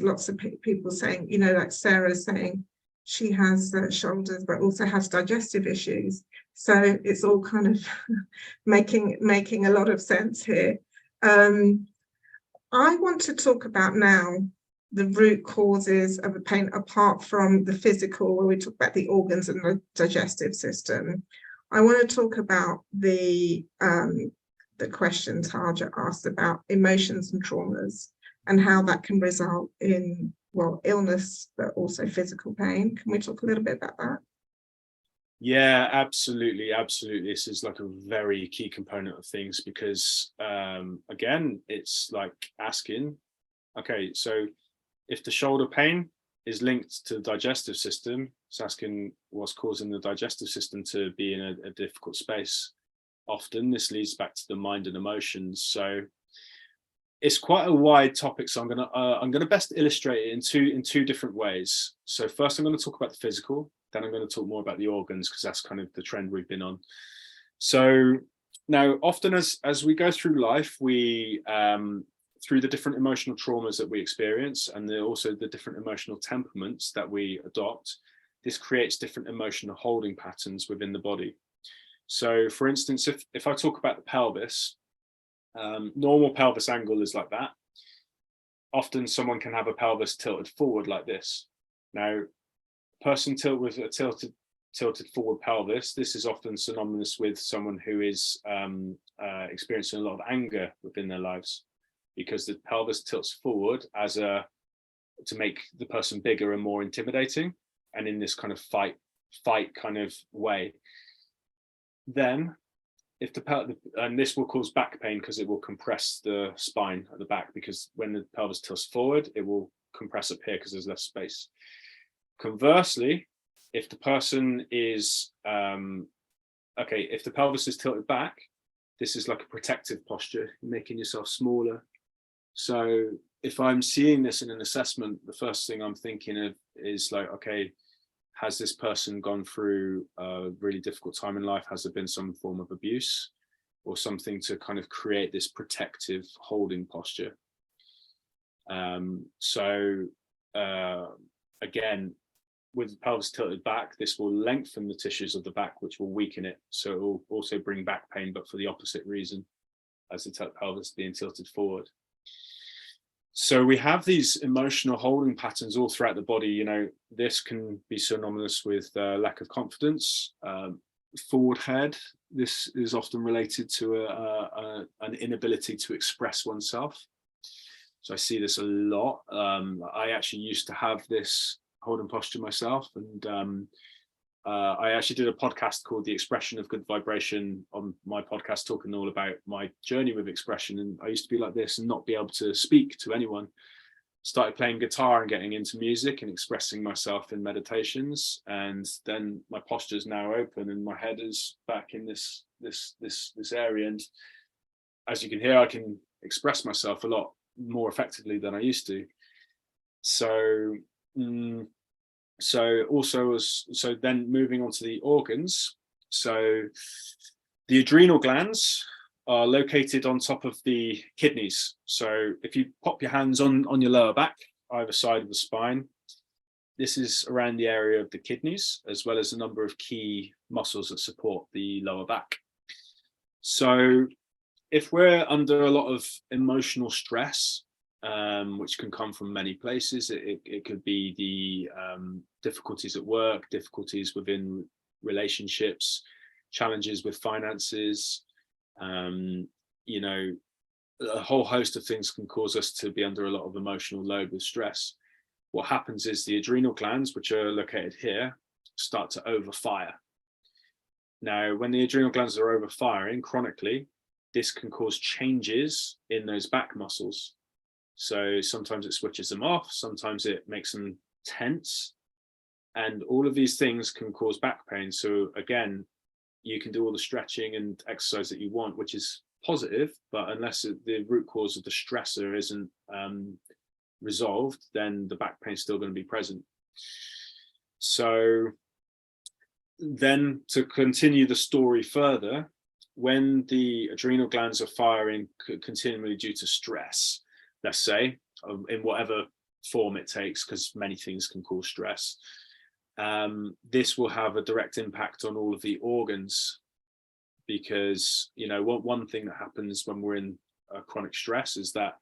Speaker 1: lots of people saying, you know, like Sarah saying she has shoulders but also has digestive issues. So it's all kind of making a lot of sense here. I want to talk about now the root causes of a pain apart from the physical, where we talk about the organs and the digestive system. I want to talk about the question Tarja asked about emotions and traumas and how that can result in, well, illness, but also physical pain. Can we talk a little bit about that?
Speaker 2: Yeah, absolutely. This is like a very key component of things, because again, it's like asking, okay, so if the shoulder pain is linked to the digestive system, it's asking what's causing the digestive system to be in a difficult space. Often this leads back to the mind and emotions. So it's quite a wide topic. So I'm gonna best illustrate it in two different ways. So first, I'm going to talk about the physical. Then I'm going to talk more about the organs, because that's kind of the trend we've been on. So now, often as we go through life, we through the different emotional traumas that we experience, and also the different emotional temperaments that we adopt, this creates different emotional holding patterns within the body. So for instance, if I talk about the pelvis, normal pelvis angle is like that. Often someone can have a pelvis tilted forward like this. Now, person with a tilted forward pelvis, this is often synonymous with someone who is experiencing a lot of anger within their lives, because the pelvis tilts forward to make the person bigger and more intimidating, and in this kind of fight kind of way. Then if and this will cause back pain, because it will compress the spine at the back, because when the pelvis tilts forward, it will compress up here because there's less space. Conversely, if the person is if the pelvis is tilted back, this is like a protective posture, making yourself smaller. So if I'm seeing this in an assessment, the first thing I'm thinking of is like, okay, has this person gone through a really difficult time in life? Has there been some form of abuse or something to kind of create this protective holding posture? Again, with the pelvis tilted back, this will lengthen the tissues of the back, which will weaken it. So it will also bring back pain, but for the opposite reason, as the pelvis being tilted forward. So we have these emotional holding patterns all throughout the body. You know, this can be synonymous with lack of confidence, forward head. This is often related to an inability to express oneself. So I see this a lot. I actually used to have this holding posture myself, and I actually did a podcast called The Expression of Good Vibration on my podcast, talking all about my journey with expression. And I used to be like this and not be able to speak to anyone. Started playing guitar and getting into music and expressing myself in meditations, and then my posture is now open and my head is back in this area. And as you can hear, I can express myself a lot more effectively than I used to. So then moving on to the organs. So the adrenal glands are located on top of the kidneys. So if you pop your hands on your lower back, either side of the spine, this is around the area of the kidneys, as well as a number of key muscles that support the lower back. So if we're under a lot of emotional stress, which can come from many places, it could be the difficulties at work, difficulties within relationships, challenges with finances, you know, a whole host of things can cause us to be under a lot of emotional load with stress. What happens is the adrenal glands, which are located here, start to overfire. Now, when the adrenal glands are overfiring chronically, this can cause changes in those back muscles. So sometimes it switches them off, sometimes it makes them tense, and all of these things can cause back pain. So again, you can do all the stretching and exercise that you want, which is positive, but unless the root cause of the stressor isn't resolved, then the back pain is still going to be present. So then, to continue the story further, when the adrenal glands are firing continually due to stress, let's say, in whatever form it takes, because many things can cause stress, this will have a direct impact on all of the organs, because, you know, one thing that happens when we're in chronic stress is that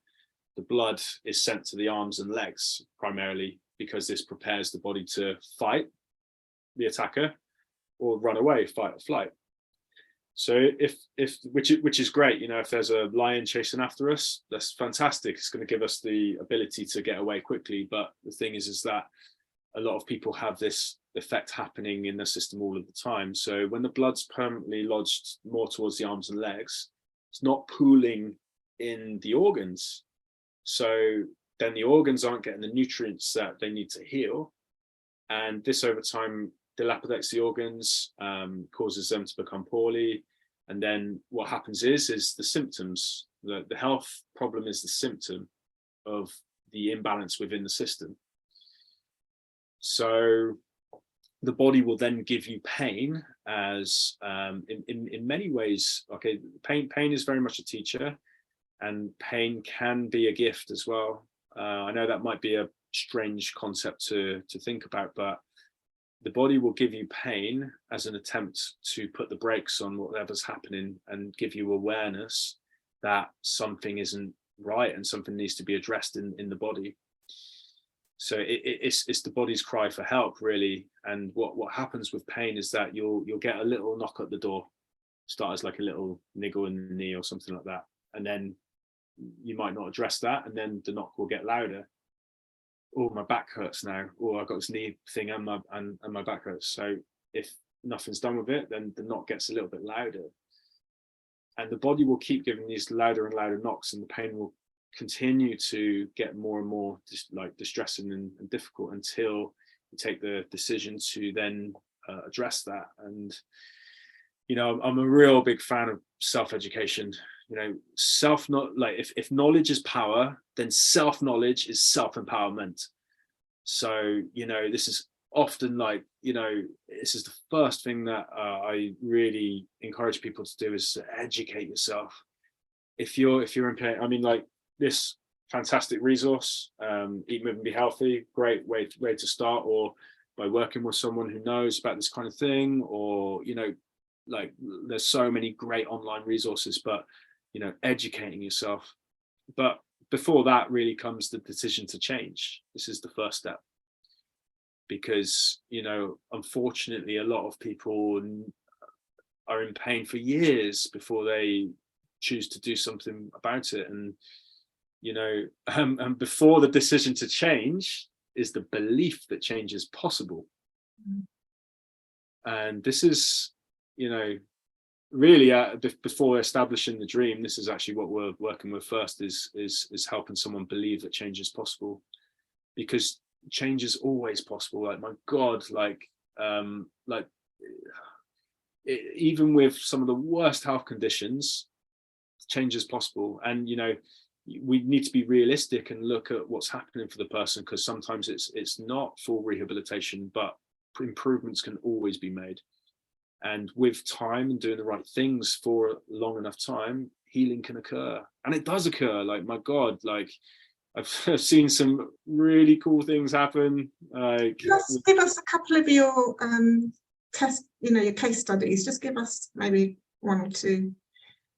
Speaker 2: the blood is sent to the arms and legs primarily, because this prepares the body to fight the attacker or run away, fight or flight. So which is great, you know, if there's a lion chasing after us, that's fantastic. It's going to give us the ability to get away quickly. But the thing is that a lot of people have this effect happening in the system all of the time. So when the blood's permanently lodged more towards the arms and legs, it's not pooling in the organs. So then the organs aren't getting the nutrients that they need to heal. And this over time dilapidates the organs, causes them to become poorly. And then what happens is the symptoms, the health problem is the symptom of the imbalance within the system. So the body will then give you pain as in many ways. Okay, pain is very much a teacher, and pain can be a gift as well. I know that might be a strange concept to think about, but the body will give you pain as an attempt to put the brakes on whatever's happening and give you awareness that something isn't right and something needs to be addressed in the body. So it's the body's cry for help, really. And what happens with pain is that you'll get a little knock at the door, start as like a little niggle in the knee or something like that, and then you might not address that, and then the knock will get louder. Oh, my back hurts now. Oh, I've got this knee thing and my back hurts. So if nothing's done with it, then the knock gets a little bit louder. And the body will keep giving these louder and louder knocks, and the pain will continue to get more and more distressing and difficult until you take the decision to then address that. And, you know, I'm a real big fan of self-education. You know, if knowledge is power, then self-knowledge is self-empowerment. So, you know, this is often this is the first thing that I really encourage people to do, is to educate yourself. If you're in pain, I mean, like, this fantastic resource, Eat, Move and Be Healthy, great way to start, or by working with someone who knows about this kind of thing, or, you know, like, there's so many great online resources, but, you know, educating yourself. But before that really comes the decision to change. This is the first step, because, you know, unfortunately, a lot of people are in pain for years before they choose to do something about it. And, you know, and before the decision to change is the belief that change is possible. And this is, you know, really before establishing the dream, this is actually what we're working with first, is helping someone believe that change is possible, because change is always possible. Like, my God, even with some of the worst health conditions, change is possible. And, you know, we need to be realistic and look at what's happening for the person, because sometimes it's not full rehabilitation, but improvements can always be made. And with time and doing the right things for long enough time, healing can occur. And it does occur. Like, my God, like, I've seen some really cool things happen. Just
Speaker 1: give us a couple of your your case studies. Just give us maybe one or two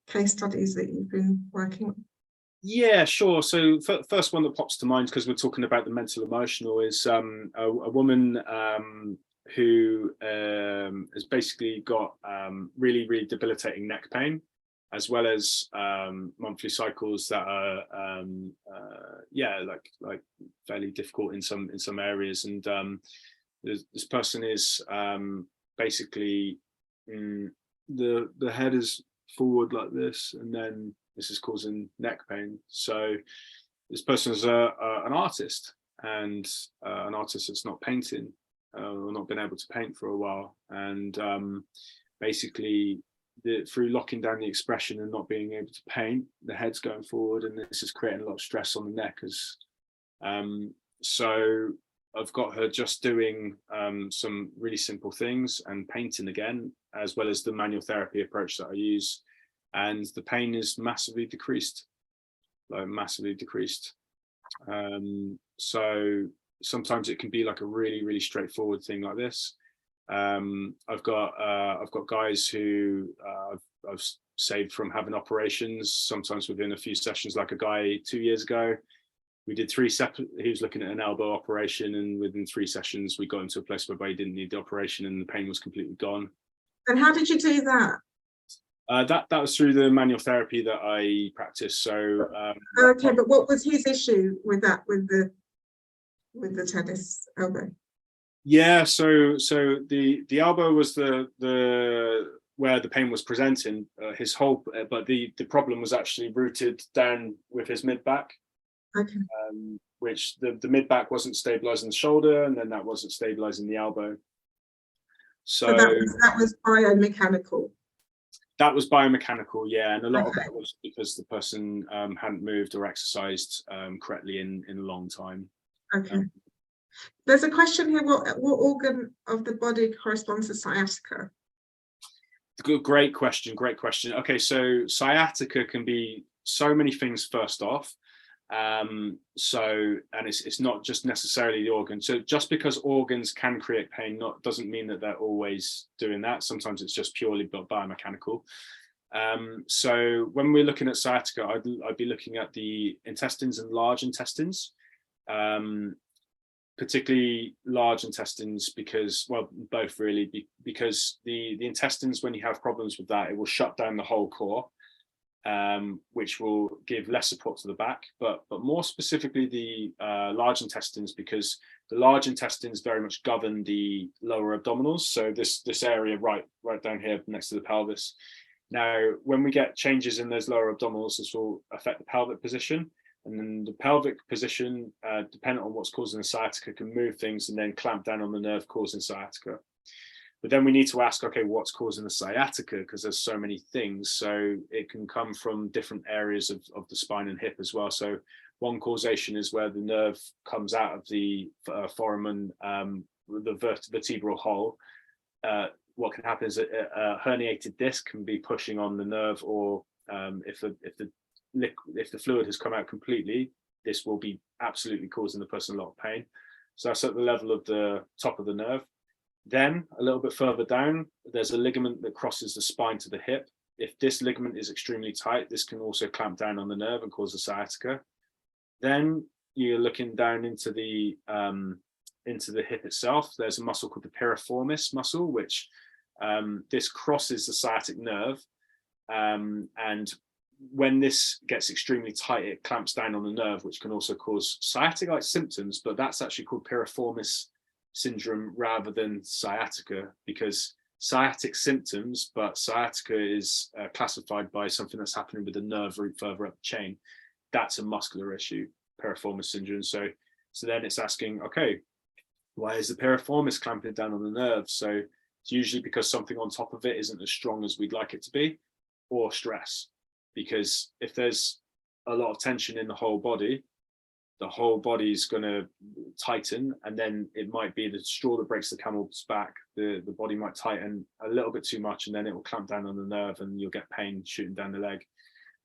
Speaker 1: case studies that you've been working with. Yeah,
Speaker 2: sure. So first one that pops to mind, because we're talking about the mental emotional, is a woman who has basically got really, really debilitating neck pain, as well as monthly cycles that are like fairly difficult in some areas. And this person is basically the head is forward like this, and then this is causing neck pain. So this person is an artist, and an artist that's not painting or not been able to paint for a while, and basically through locking down the expression and not being able to paint, the head's going forward, and this is creating a lot of stress on the neck. As so I've got her just doing some really simple things and painting again, as well as the manual therapy approach that I use, and the pain is massively decreased, like massively decreased. So sometimes it can be like a really straightforward thing like this. I've got guys who I've saved from having operations, sometimes within a few sessions. Like a guy 2 years ago, we did 3 separate, he was looking at an elbow operation, and within 3 sessions we got into a place where he didn't need the operation and the pain was completely gone.
Speaker 1: And how did you do that?
Speaker 2: That was through the manual therapy that I practice. So
Speaker 1: okay, but what was his issue with that, with the tennis elbow?
Speaker 2: Yeah, so the elbow was the where the pain was presenting, his whole, but the problem was actually rooted down with his mid back.
Speaker 1: Okay.
Speaker 2: Which the mid back wasn't stabilizing the shoulder, and then that wasn't stabilizing the elbow. So
Speaker 1: that was biomechanical.
Speaker 2: That was biomechanical, yeah, and a lot of that was because the person hadn't moved or exercised correctly in a long time.
Speaker 1: Okay. There's a question here: what organ of the body corresponds to sciatica?
Speaker 2: Great question. Okay, so sciatica can be so many things. First off, and it's not just necessarily the organ. So just because organs can create pain doesn't mean that they're always doing that. Sometimes it's just purely biomechanical. So when we're looking at sciatica, I'd be looking at the intestines and large intestines, particularly large intestines, because, well, both really, because the intestines, when you have problems with that, it will shut down the whole core. Which will give less support to the back, but more specifically the large intestines, because the large intestines very much govern the lower abdominals. So this area right down here next to the pelvis. Now, when we get changes in those lower abdominals, this will affect the pelvic position, and then the pelvic position, depending on what's causing the sciatica, can move things and then clamp down on the nerve causing sciatica. But then we need to ask, okay, what's causing the sciatica? Because there's so many things. So it can come from different areas of the spine and hip as well. So one causation is where the nerve comes out of the foramen, the vertebral hole. What can happen is a herniated disc can be pushing on the nerve, or if the fluid has come out completely, this will be absolutely causing the person a lot of pain. So that's at the level of the top of the nerve. Then a little bit further down, there's a ligament that crosses the spine to the hip. If this ligament is extremely tight, this can also clamp down on the nerve and cause a sciatica. Then you're looking down into the hip itself. There's a muscle called the piriformis muscle, which this crosses the sciatic nerve. And when this gets extremely tight, it clamps down on the nerve, which can also cause sciatic-like symptoms, but that's actually called piriformis syndrome rather than sciatica, because sciatic symptoms, but sciatica is classified by something that's happening with the nerve root further up the chain. That's a muscular issue, piriformis syndrome. So then it's asking, okay, why is the piriformis clamping down on the nerve? So it's usually because something on top of it isn't as strong as we'd like it to be, or stress. Because if there's a lot of tension in the whole body is going to tighten, and then it might be the straw that breaks the camel's back. The body might tighten a little bit too much, and then it will clamp down on the nerve, and you'll get pain shooting down the leg.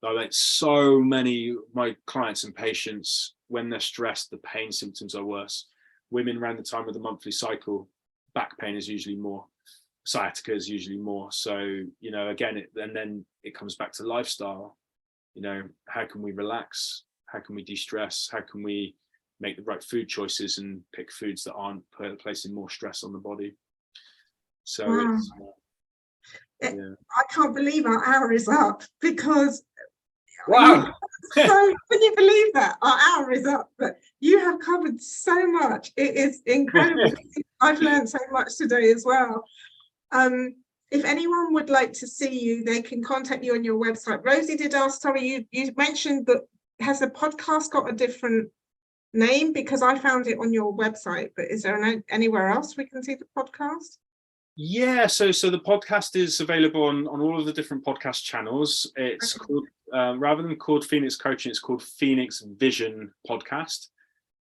Speaker 2: Like so many of my clients and patients, when they're stressed, the pain symptoms are worse. Women around the time of the monthly cycle, back pain is usually more, sciatica is usually more. So, again, and then it comes back to lifestyle. How can we relax? How can we de-stress? How can we make the right food choices and pick foods that aren't placing more stress on the body? So
Speaker 1: wow.
Speaker 2: I
Speaker 1: can't believe our hour is up, because
Speaker 2: Wow.
Speaker 1: So can you believe that? Our hour is up, but you have covered so much. It is incredible. I've learned so much today as well. If anyone would like to see you, they can contact you on your website. Rosie did ask, sorry, you mentioned that, has the podcast got a different name? Because I found it on your website, but is there anywhere else we can see the podcast?
Speaker 2: Yeah, so the podcast is available on all of the different podcast channels. It's called, rather than called Phoenix Coaching, it's called Phoenix Vision Podcast.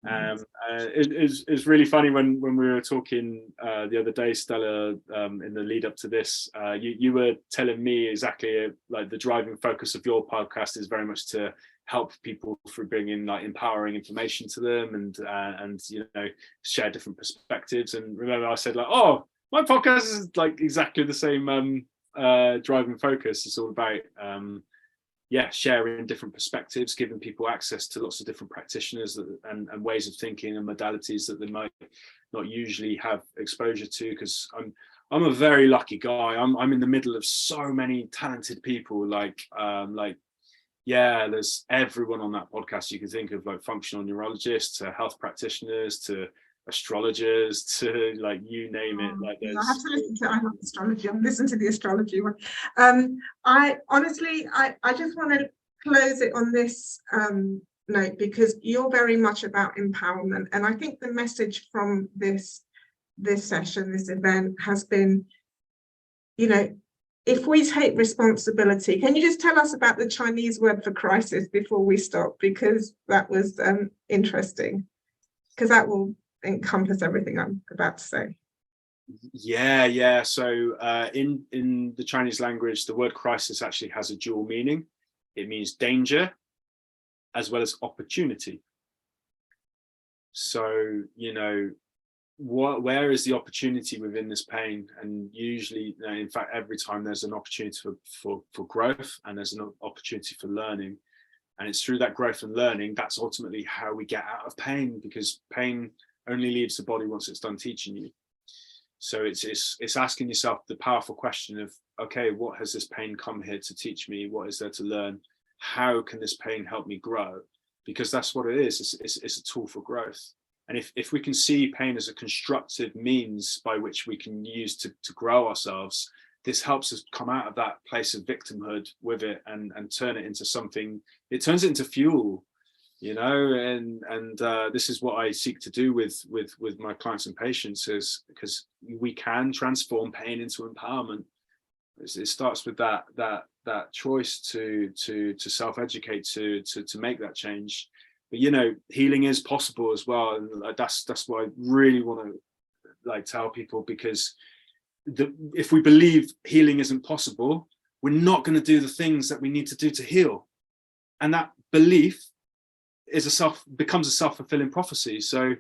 Speaker 2: It's really funny when we were talking the other day, Stella, in the lead up to this, you were telling me exactly like the driving focus of your podcast is very much to help people through bringing like empowering information to them and you know, share different perspectives. And remember I said like, oh, my podcast is like exactly the same driving focus. It's all about sharing different perspectives, giving people access to lots of different practitioners and ways of thinking and modalities that they might not usually have exposure to. Because I'm a very lucky guy. I'm in the middle of so many talented people. There's everyone on that podcast you can think of, like functional neurologists to health practitioners to astrologers to like you name it. Like
Speaker 1: I have to listen to, I love astrology. I'm listening to the astrology one. I honestly I just want to close it on this note, because you're very much about empowerment, and I think the message from this session, this event, has been, you know, if we take responsibility. Can you just tell us about the Chinese word for crisis before we stop, because that was interesting, because that will encompass everything I'm about to say.
Speaker 2: Yeah. So in the Chinese language, the word crisis actually has a dual meaning. It means danger as well as opportunity. So, you know, where is the opportunity within this pain? And usually, in fact, every time there's an opportunity for growth, and there's an opportunity for learning. And it's through that growth and learning, that's ultimately how we get out of pain, because pain only leaves the body once it's done teaching you. So it's asking yourself the powerful question of, okay, what has this pain come here to teach me? What is there to learn? How can this pain help me grow? Because that's what it is. It's a tool for growth. And if we can see pain as a constructive means by which we can use to grow ourselves, this helps us come out of that place of victimhood with it and turn it into something. It turns it into fuel, you know, and this is what I seek to do with my clients and patients, is because we can transform pain into empowerment. It starts with that choice to self-educate, to make that change. But you know, healing is possible as well, and that's what I really want to like tell people, because if we believe healing isn't possible, we're not going to do the things that we need to do to heal, and that belief becomes a self-fulfilling prophecy. So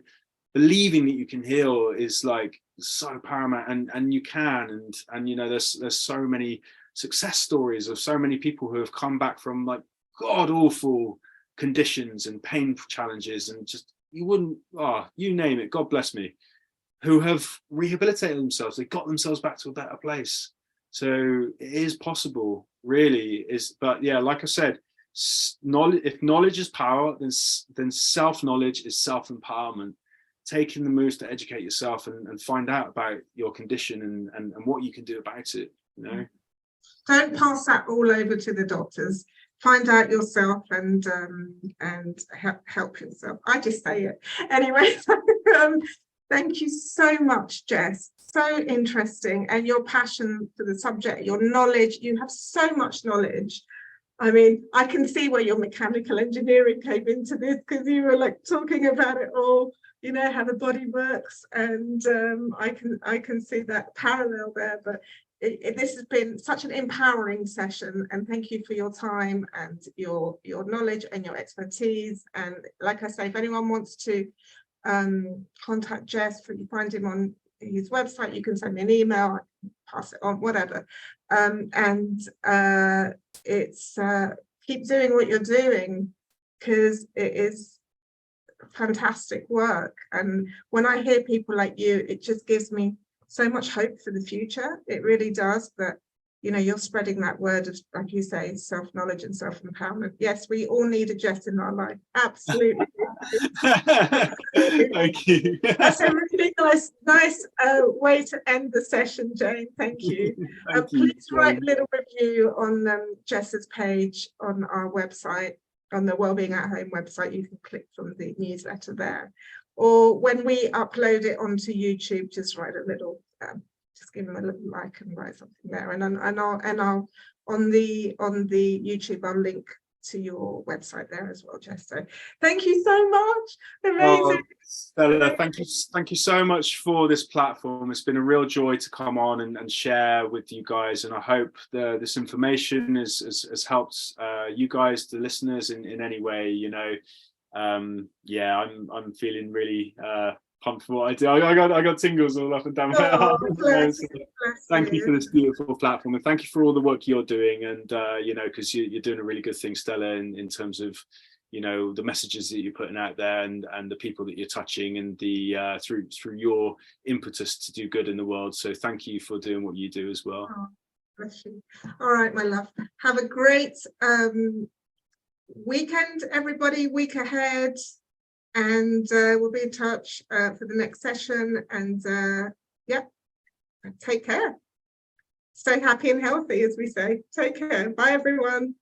Speaker 2: believing that you can heal is like so paramount, and you can, and you know, there's so many success stories of so many people who have come back from like god awful conditions and pain challenges, and just you name it, God bless me, who have rehabilitated themselves. They got themselves back to a better place. So it is possible, really is. But yeah, like I said, if knowledge is power, then self-knowledge is self-empowerment. Taking the moves to educate yourself and find out about your condition and what you can do about it, you know.
Speaker 1: Don't pass that all over to the doctors. Find out yourself and help yourself. I just say it anyway. Thank you so much, Jess. So interesting, and your passion for the subject, your knowledge. You have so much knowledge. I mean, I can see where your mechanical engineering came into this, because you were like talking about it all, you know, how the body works, and I can see that parallel there. But this has been such an empowering session, and thank you for your time and your knowledge and your expertise. And like I say, if anyone wants to contact Jess, you find him on his website, you can send me an email, pass it on, whatever. It's keep doing what you're doing, because it is fantastic work. And when I hear people like you, it just gives me so much hope for the future. It really does, that you're spreading that word of, like you say, self-knowledge and self-empowerment. Yes, we all need a Jess in our life. Absolutely.
Speaker 2: Thank you.
Speaker 1: That's a really nice way to end the session, Jane. Thank you.
Speaker 2: Thank you,
Speaker 1: Please write a
Speaker 2: Jane.
Speaker 1: little review on Jess's page on our website, on the Wellbeing at Home website. You can click from the newsletter there. Or when we upload it onto YouTube, just write a little, just give them a little like and write something there. And I'll on the YouTube, I'll link to your website there as well, Jess. So thank you so much. Amazing.
Speaker 2: Stella, thank you so much for this platform. It's been a real joy to come on and share with you guys, and I hope this information has helped you guys, the listeners, in any way. Yeah, I'm feeling really pumped for what I do. I got tingles all up and down my arm. Thank you for this beautiful platform, and thank you for all the work you're doing. And because you're doing a really good thing, Stella, in terms of the messages that you're putting out there, and the people that you're touching, and the through your impetus to do good in the world. So thank you for doing what you do as well.
Speaker 1: Oh, bless you. All right, my love. Have a great weekend, everybody. Week ahead. And we'll be in touch for the next session. And yeah, take care. Stay happy and healthy, as we say. Take care. Bye, everyone.